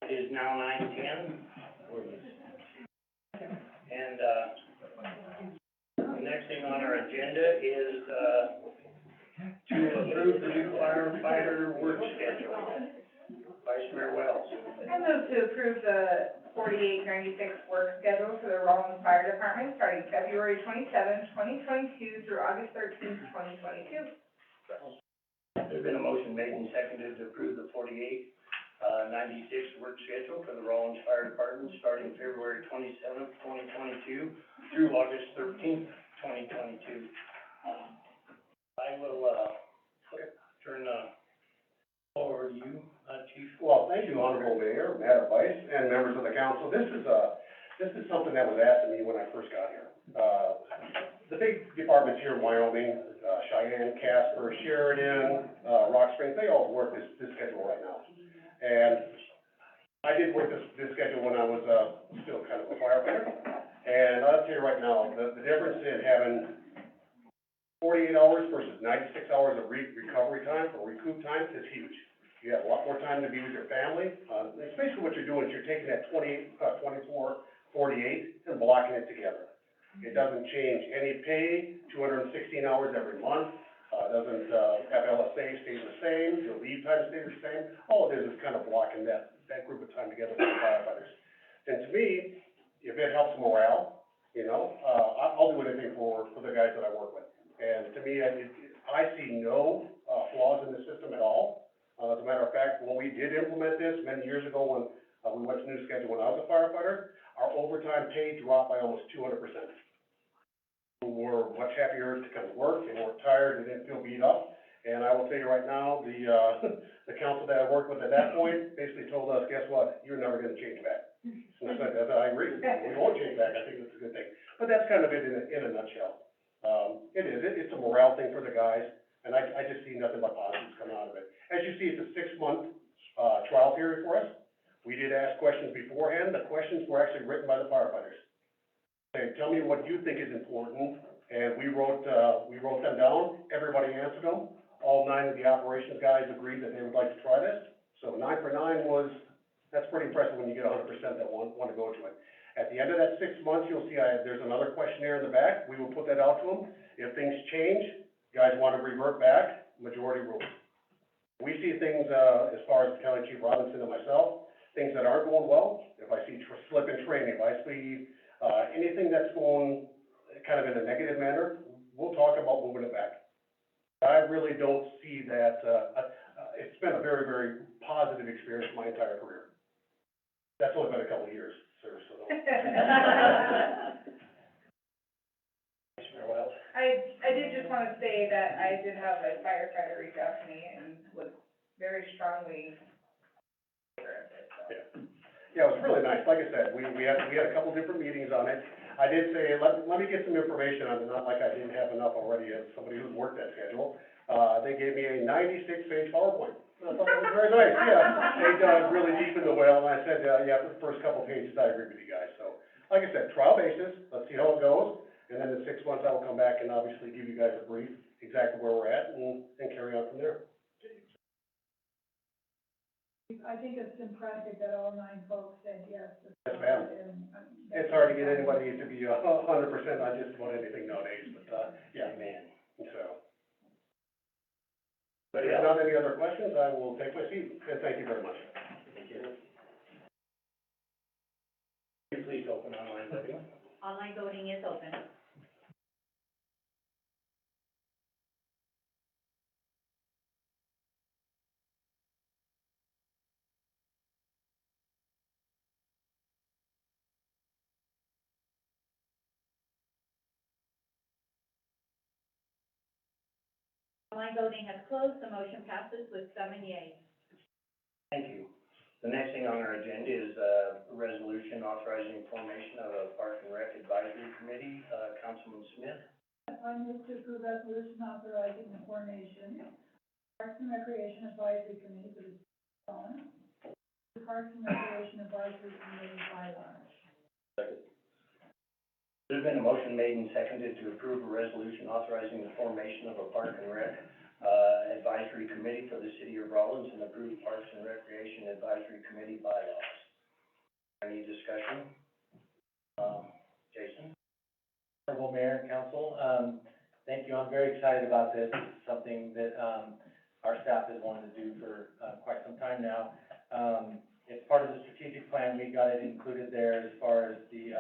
It is now 9:10. And, the next thing on our agenda is, to approve the new firefighter work schedule. Vice Mayor Wells. I move to approve the 4896 work schedule for the Rollins Fire Department starting February 27, 2022 through August 13, 2022. There's been a motion made and seconded to approve the 4896 work schedule for the Rollins Fire Department starting February 27th, 2022 through August 13th, 2022. I will, turn the floor over to you, Chief. Well, thank you, Honorable Mayor, Madam Vice, and members of the council. This is something that was asked of me when I first got here. The big departments here in Wyoming, Cheyenne, Casper, Sheridan, Rock Springs, they all work this schedule right now. And I did work this schedule when I was, still kind of a firefighter. And I'll tell you right now, the difference in having 48 hours versus 96 hours of recovery time or recoup time is huge. You have a lot more time to be with your family. It's basically what you're doing is you're taking that 24, 48 and blocking it together. It doesn't change any pay, 216 hours every month. Doesn't have LSA stays the same, your leave time stays the same. All it is kind of blocking that group of time together with the firefighters. And to me, if it helps morale, I'll do anything for the guys that I work with. And to me, I see no flaws in the system at all. As a matter of fact, when we did implement this many years ago, when we went to new schedule when I was a firefighter, our overtime pay dropped by almost 200%. We were much happier to come to work, they weren't tired, they didn't feel beat up. And I will tell you right now, the council that I worked with at that point basically told us, guess what, you're never gonna change back. And I said, I agree, we won't change back, I think that's a good thing. But that's kind of it in a nutshell. It's a morale thing for the guys, and I just see nothing but positives coming out of it. As you see, it's a 6-month, trial period for us. We did ask questions beforehand, the questions were actually written by the firefighters. They tell me what you think is important, and we wrote them down, everybody answered them. All 9 of the operations guys agreed that they would like to try this. So 9 for 9 that's pretty impressive when you get 100% that want to go to it. At the end of that 6 months, you'll see there's another questionnaire in the back. We will put that out to them. If things change, guys want to revert back, majority rules. We see things, as far as County Chief Robinson and myself, things that aren't going well. If I see slip in training, if I see, anything that's going kind of in a negative manner, we'll talk about moving it back. I really don't see that, it's been a very, very positive experience my entire career. That's only been a couple of years, sir, so. I did just want to say that I did have a firefighter reach out to me and was very strongly aware of it, so. Yeah, it was really nice. Like I said, we had a couple different meetings on it. I did say, let me get some information on it, not like I didn't have enough already as somebody who's worked that schedule. They gave me a 96-page PowerPoint. I thought that was very nice, yeah. They dug really deep in the well, and I said, yeah, for the first couple pages, I agree with you guys. So, like I said, trial basis, let's see how it goes. And then in 6 months, I will come back and obviously give you guys a brief, exactly where we're at, and carry on from there. I think it's impressive that all 9 folks said yes. Yes, ma'am. It's hard to get anybody to be 100% on just about anything nowadays, but, yeah, man, so. But if not any other questions, I will take my seat, and thank you very much. Thank you. Please open online voting. Online voting is open. Online voting has closed, the motion passes with 7 yeas. Thank you. The next thing on our agenda is a resolution authorizing formation of a Park and Rec Advisory Committee. Councilman Smith. I move to approve resolution authorizing the formation of Parks and Recreation Advisory Committee for the city of Rollins. The Parks and Recreation Advisory Committee bylaws. There's been a motion made and seconded to approve a resolution authorizing the formation of a Park and Rec Advisory Committee for the city of Rollins and approve Parks and Recreation Advisory Committee bylaws. Any discussion? Jason? Honorable Mayor and Council, thank you. I'm very excited about this. It's something that, our staff has wanted to do for, quite some time now. It's part of the strategic plan. We got it included there as far as the,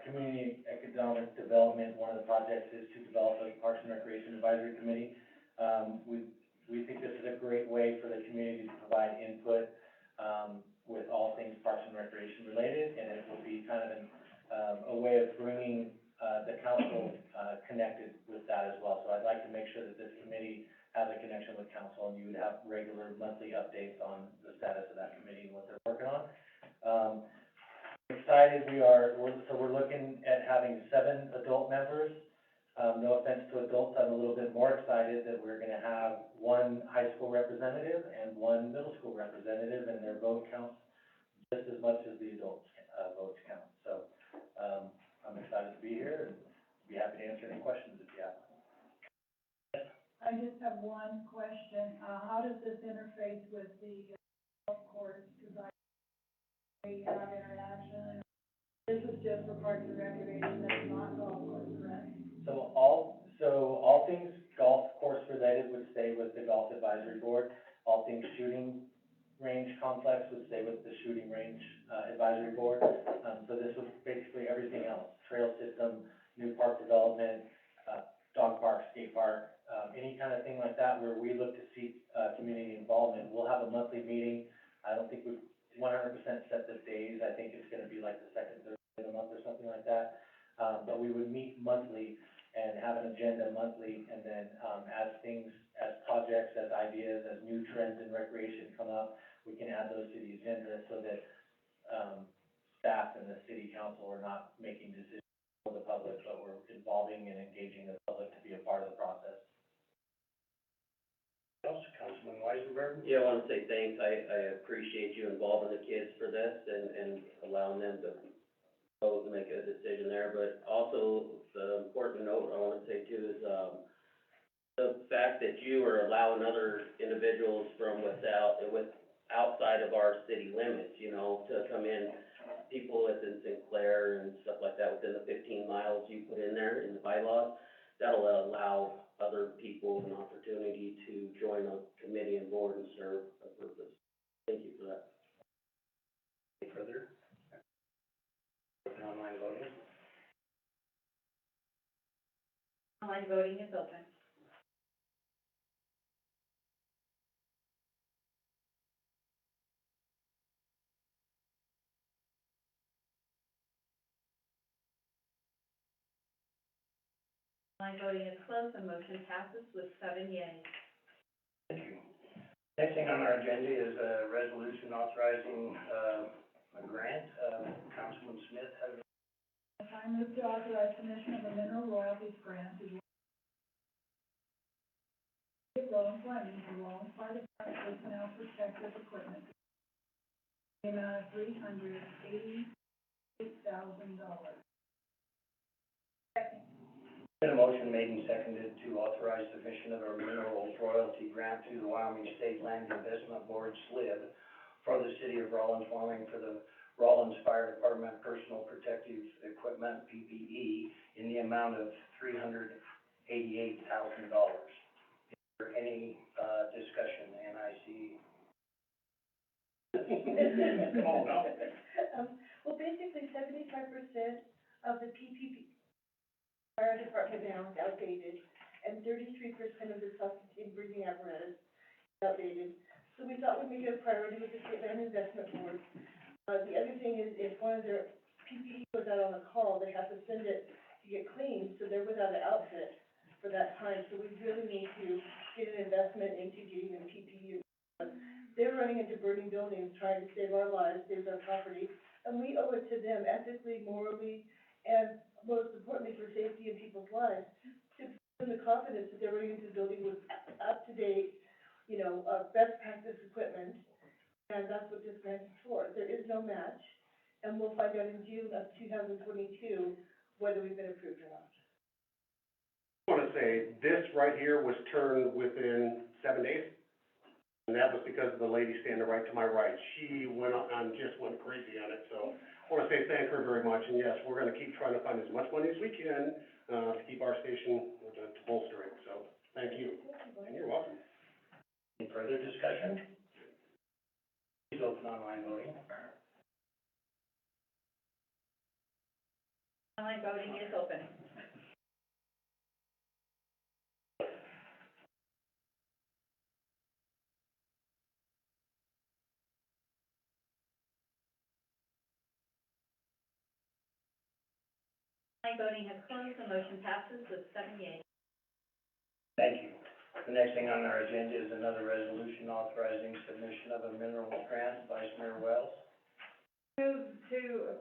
community economic development. One of the projects is to develop a Parks and Recreation Advisory Committee. We think this is a great way for the community to provide input, with all things Parks and Recreation related, and it will be kind of a way of bringing, the council, connected with that as well. So I'd like to make sure that this committee has a connection with council, and you would have regular monthly updates on the status of that committee and what they're working on. Excited, we're looking at having 7 adult members. No offense to adults, I'm a little bit more excited that we're gonna have 1 high school representative and 1 middle school representative, and their vote counts just as much as the adults, votes count. So, I'm excited to be here and be happy to answer any questions if you have. I just have one question. How does this interface with the golf course? Because we have interaction. This is just for Parks and Recreation, that's not golf course, correct? So all things golf course related would stay with the Golf Advisory Board. All things shooting range complex would stay with the Shooting Range, Advisory Board. So this was basically everything else, trail system, new park development, dog park, skate park, any kind of thing like that where we look to seek, community involvement. We'll have a monthly meeting. I don't think we've 100% set the days. I think it's gonna be like the second Thursday of the month or something like that. But we would meet monthly and have an agenda monthly, and then, as projects, as ideas, as new trends in recreation come up, we can add those to the agenda so that, staff and the city council are not making decisions for the public, but we're involving and engaging the public to be a part of the process. Councilman Weisenberg? Yeah, I wanna say thanks. I appreciate you involving the kids for this and allowing them to vote and make a decision there. But also, the important note I wanna say too is, the fact that you are allowing other individuals from outside of our city limits, you know, to come in, people within Sinclair and stuff like that, within the 15 miles you put in there in the bylaws, that'll allow other people an opportunity to join a committee and board and serve a purpose. Thank you for that. Any further? Open online voting. Online voting is open. Online voting is closed, the motion passes with 7 yeas. Thank you. Next thing on our agenda is a resolution authorizing, a grant. Councilman Smith has. I move to authorize submission of a mineral royalties grant to Rollins Wyoming for Rollins Fire Department personnel protective equipment. The amount of $388,000. Been a motion made and seconded to authorize submission of a minerals royalty grant to the Wyoming State Land Investment Board, SLIB, for the city of Rollins, Wyoming, for the Rollins Fire Department Personal Protective Equipment, PPE, in the amount of $388,000. Is there any, discussion? And I see. Come on now. Well, basically 75% of the PPP fire department now is outdated, and 33% of the self-contained breathing apparatus is outdated. So we thought we'd make it a priority with the State Land Investment Board. The other thing is, if one of their PPE goes out on a call, they have to send it to get cleaned, so they're without an outfit for that time. So we really need to get an investment into getting them PPE. They're running and most importantly for safety and people's lives, to give them the confidence that they're running into the building with up-to-date, best practice equipment, and that's what this grant is for. There is no match, and we'll find out in June of 2022 whether we've been approved or not. I want to say, this right here was turned within 7 days, and that was because of the lady standing right to my right. She went on, just went crazy on it, so I want to say thank her very much, and yes, we're going to keep trying to find as much money as we can, to keep our station, to bolster it, so, thank you. And you're welcome. Any further discussion? Please open online voting. Online voting is open. Online voting has closed, the motion passes with 7 yeas. Thank you. The next thing on our agenda is another resolution authorizing submission of a minerals grant. Vice Mayor Wells. Move to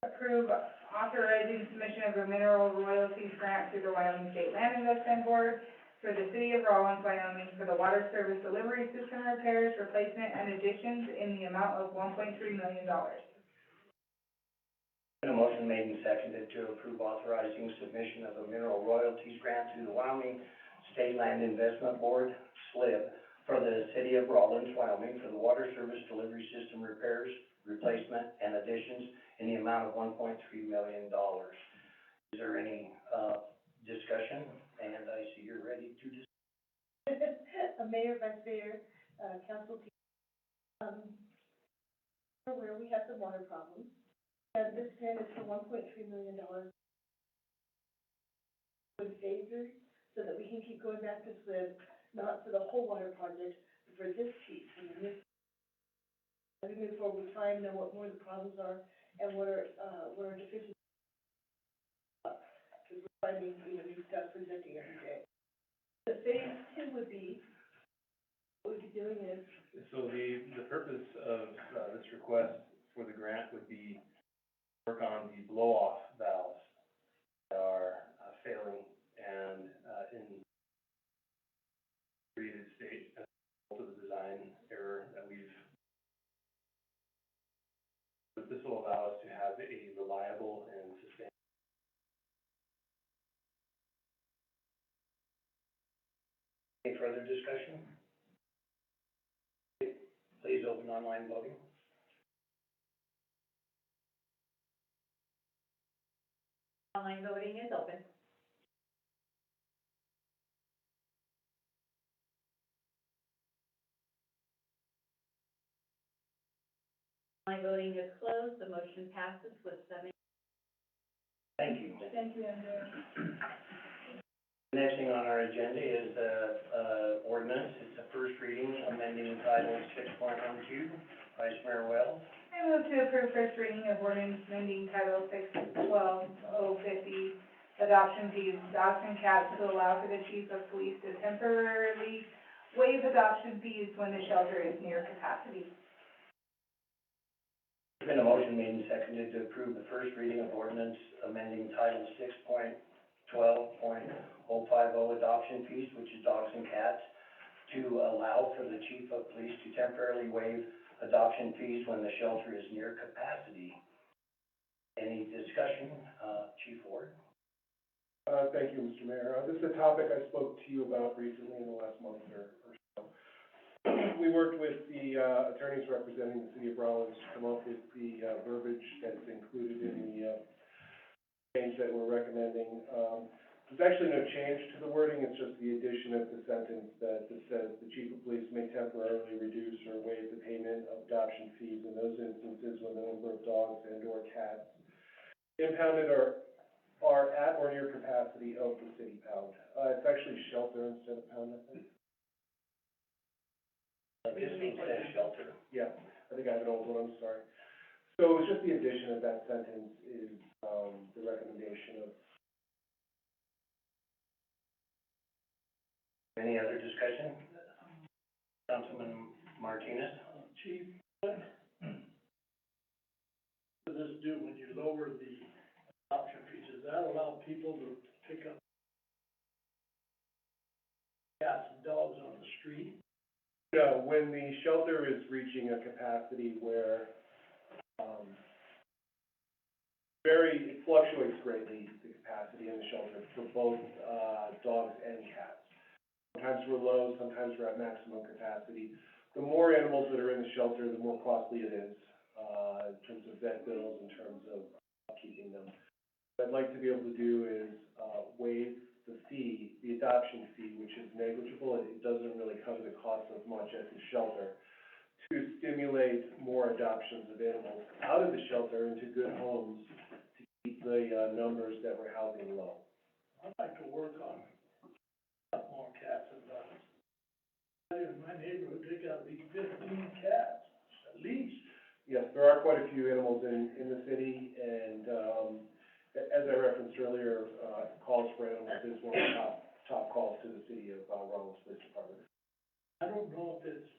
approve authorizing submission of a mineral royalties grant to the Wyoming State Land Investment Board for the city of Rawlins, Wyoming, for the water service delivery system repairs, replacement, and additions in the amount of $1.3 million. A motion made and seconded to approve authorizing submission of a mineral royalties grant to the Wyoming State Land Investment Board, SLIB, for the city of Rawlins, Wyoming, for the water service delivery system repairs, replacement, and additions in the amount of $1.3 million. Is there any, discussion? And I see you're ready to discuss. Mayor, Vice Mayor, council team, where we have some water problems. And this grant is for $1.3 million in phases, so that we can keep going back to SLIB, not for the whole water project, but for this piece. And this, as we move forward, we try and know what more the problems are and what are deficiencies. Because we're finding, new stuff presenting every day. The phase 2 would be, what we'd be doing is, So the purpose of, this request for the grant would be work on the blow-off valves that are failing and in created state as a result of the design error that we've. But this will allow us to have a reliable and sustainable. Any further discussion? Please open online voting. Online voting is open. Online voting is closed, the motion passes with 7. Thank you. Thank you, Andrea. The next thing on our agenda is the ordinance. It's the first reading, amending title 6.12. Vice Mayor Wells. I move to approve first reading of ordinance amending title 612-050, adoption fees, dogs and cats, to allow for the chief of police to temporarily waive adoption fees when the shelter is near capacity. There's been a motion made and seconded to approve the first reading of ordinance amending title 6.12.050, adoption fees, which is dogs and cats, to allow for the chief of police to temporarily waive adoption fees when the shelter is near capacity. Any discussion, Chief Ward? Thank you, Mr. Mayor. This is a topic I spoke to you about recently in the last month or so. We worked with the, attorneys representing the city of Rawlins to come up with the, verbiage that's included in the, change that we're recommending. There's actually no change to the wording, it's just the addition of the sentence that says the chief of police may temporarily reduce or waive the payment of adoption fees in those instances when the number of dogs and or cats impounded are at or near capacity of the city pound. It's actually shelter instead of pound, I think. This one says shelter. Yeah, I think I have an old one, I'm sorry. So it's just the addition of that sentence is, the recommendation of. Any other discussion? Councilman Martinez? Chief, what does this do when you lower the people to pick up cats and dogs on the street? No, when the shelter is reaching a capacity where, it fluctuates greatly, the capacity in the shelter for both, dogs and cats. Sometimes we're low, sometimes we're at maximum capacity. The more animals that are in the shelter, the more costly it is, in terms of vet bills, in terms of keeping them. What I'd like to be able to do is, waive the fee, the adoption fee, which is negligible, it doesn't really cover the cost of much at the shelter, to stimulate more adoptions of animals out of the shelter into good homes to keep the, numbers that we're housing low. I'd like to work on more cats and dogs. In my neighborhood, they got at least 15 cats, at least. Yes, there are quite a few animals in the city, and, as I referenced earlier, calls for animals is one of the top calls to the city of, Rawlins Police Department. I don't know if it's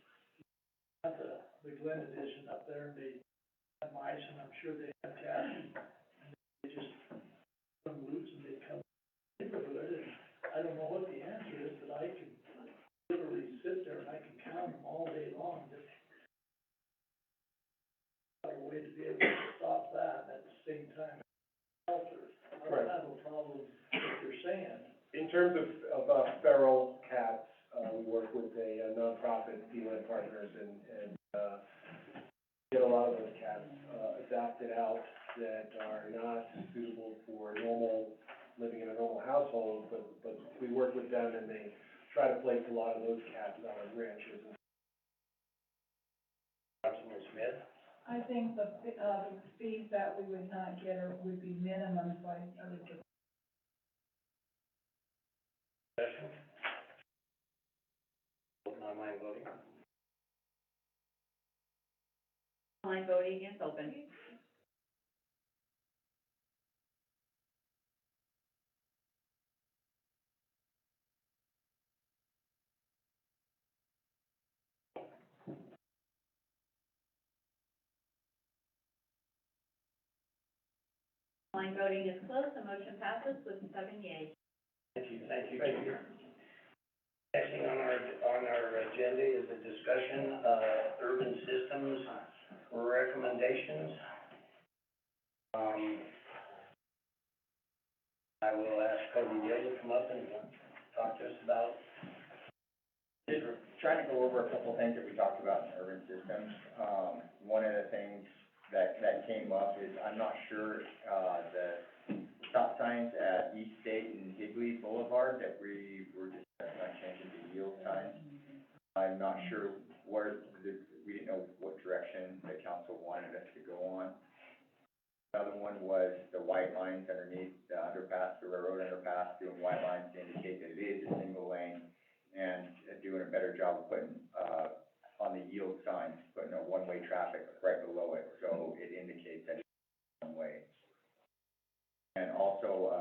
at the Glen Edition up there, and they have mice, and I'm sure they have cats, and they just put them loose and they come in the neighborhood, and I don't know what the answer is, but I can literally sit there and I can count them all day long, just a way to be able to stop that, and at the same time, shelter. I don't have a problem with what you're saying. In terms of feral cats, we work with a nonprofit, Feline Partners, and get a lot of those cats, adopted out that are not suitable for living in a normal household, but we work with them and they try to place a lot of those cats on our ranches. Councilman Smith? I think the fees that we would not get would be minimum, so I would just. Discussion? Open online voting? Online voting is open. Online voting is closed, the motion passes with 7 yeas. Thank you. Next thing on our agenda is a discussion of urban systems recommendations. I will ask Cody Deal to come up and talk to us about. Just trying to go over a couple things that we talked about in urban systems. One of the things that came up is, I'm not sure, the stop signs at East State and Higley Boulevard that we were discussing on changing to yield signs. I'm not sure we didn't know what direction the council wanted us to go on. Another one was the white lines underneath the underpass, the railroad underpass, doing white lines to indicate that it is a single lane, and doing a better job of putting, on the yield signs, putting a one-way traffic right below it, so it indicates that it's one way. And also,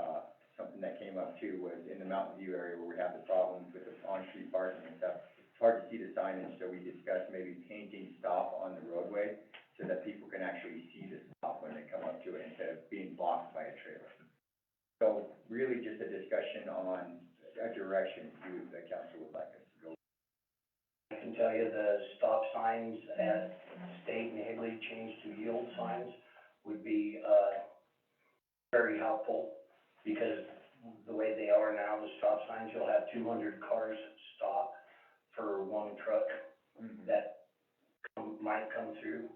something that came up too was in the Mountain View area where we have the problems with the on-street parking and stuff. It's hard to see the signage, so we discussed maybe painting stop on the roadway so that people can actually see the stop when they come up to it instead of being blocked by a trailer. So really just a discussion on a direction the council would like us to go. I can tell you the stop signs at State and Higley changed to yield signs would be, very helpful, because the way they are now, the stop signs, you'll have 200 cars stop for one truck that might come through.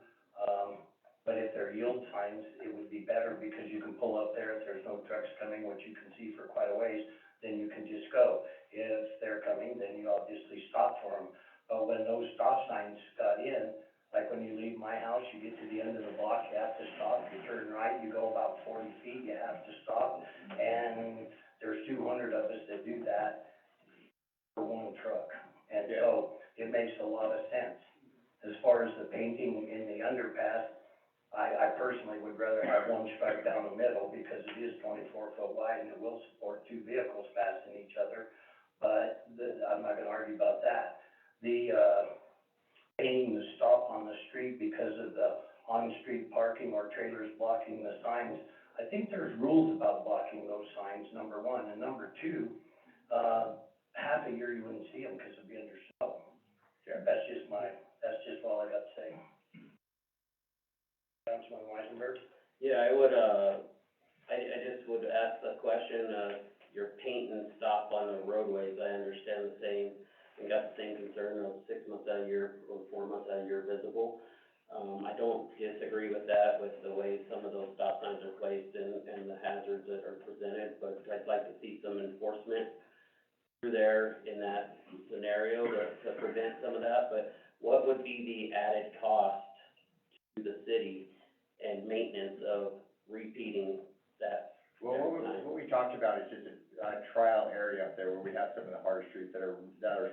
But if they're yield signs, it would be better because you can pull up there if there's no trucks coming, which you can see for quite a ways, then you can just go. If they're coming, then you obviously stop for them. But when those stop signs got in, like when you leave my house, you get to the end of the block, you have to stop, you turn right, you go about 40 feet, you have to stop. And there's 200 of us that do that for one truck. And so it makes a lot of sense. As far as the painting in the underpass, I personally would rather have one stripe down the middle because it is 24 foot wide and it will support two vehicles passing each other. But I'm not gonna argue about that. The, painting the stop on the street because of the on-street parking or trailers blocking the signs, I think there's rules about blocking those signs, number one, and number two, half a year you wouldn't see them because it'd be under snow. Yeah. That's just all I got to say. Councilman Weisenberg? Yeah, I just would ask the question, you're painting stuff on the roadways, I understand the same, we got the same concern of 6 months out of year, or 4 months out of year visible. I don't disagree with that, with the way some of those stop signs are placed and the hazards that are presented, but I'd like to see some enforcement through there in that scenario to prevent some of that, but what would be the added cost to the city and maintenance of repeating that? Well, what we talked about is just a trial area up there where we have some of the harder streets that are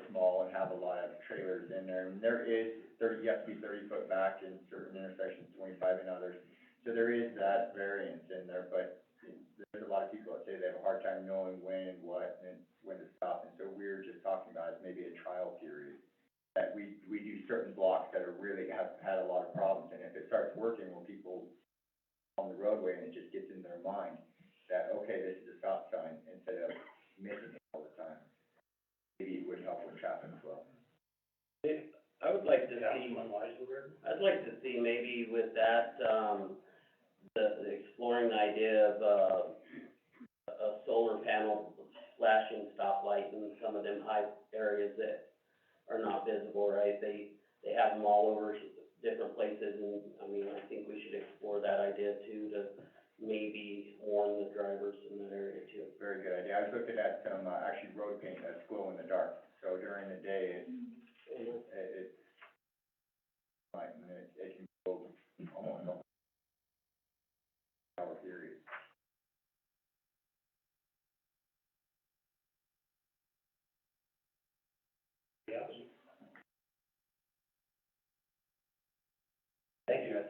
small and have a lot of trailers in there. And you have to be 30 foot back in certain intersections, 25 in others. So there is that variance in there, but there's a lot of people that say they have a hard time knowing when and what and when to stop. And so we're just talking about is maybe a trial period, that we do certain blocks that are really have had a lot of problems. And if it starts working when people on the roadway and it just gets in their mind that, okay, this is a stop sign, instead of missing it all the time, maybe it would help with traffic flow. I would like to see, Councilman Weisenberg? I'd like to see maybe with that, the exploring the idea of, a solar panel flashing stoplight in some of them high areas that are not visible, right? They have them all over different places, and, I mean, I think we should explore that idea too, to maybe warn the drivers in that area too. Very good idea. I was looking at some, actually road paint that's glow in the dark, so during the day, it can go almost a hour period. Yes. Thank you.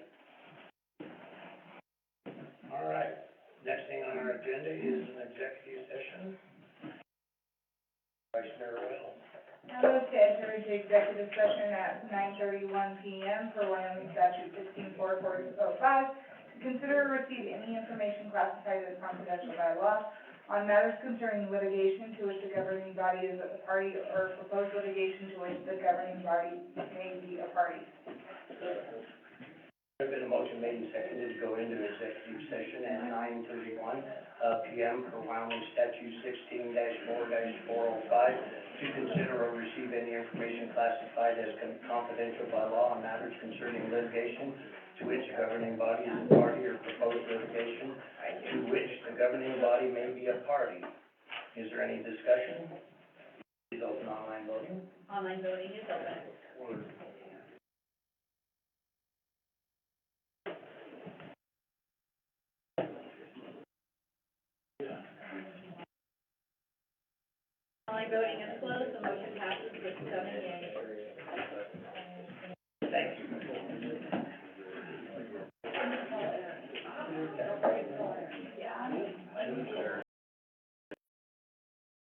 All right, next thing on our agenda is an executive session. Vice Mayor Royal. I move to enter into executive session at 9:31 PM per Wyoming statute 164405 to consider or receive any information classified as confidential by law on matters concerning litigation to which the governing body is a party or proposed litigation to which the governing body may be a party. There's been a motion made and seconded to go into executive session at 9:31 PM per Wyoming statute 16-4-405 to consider or receive any information classified as confidential by law on matters concerning litigation to which the governing body is a party or proposed litigation to which the governing body may be a party. Is there any discussion? Please open online voting. Online voting is open. Online voting is closed, the motion passes with 7 yeas.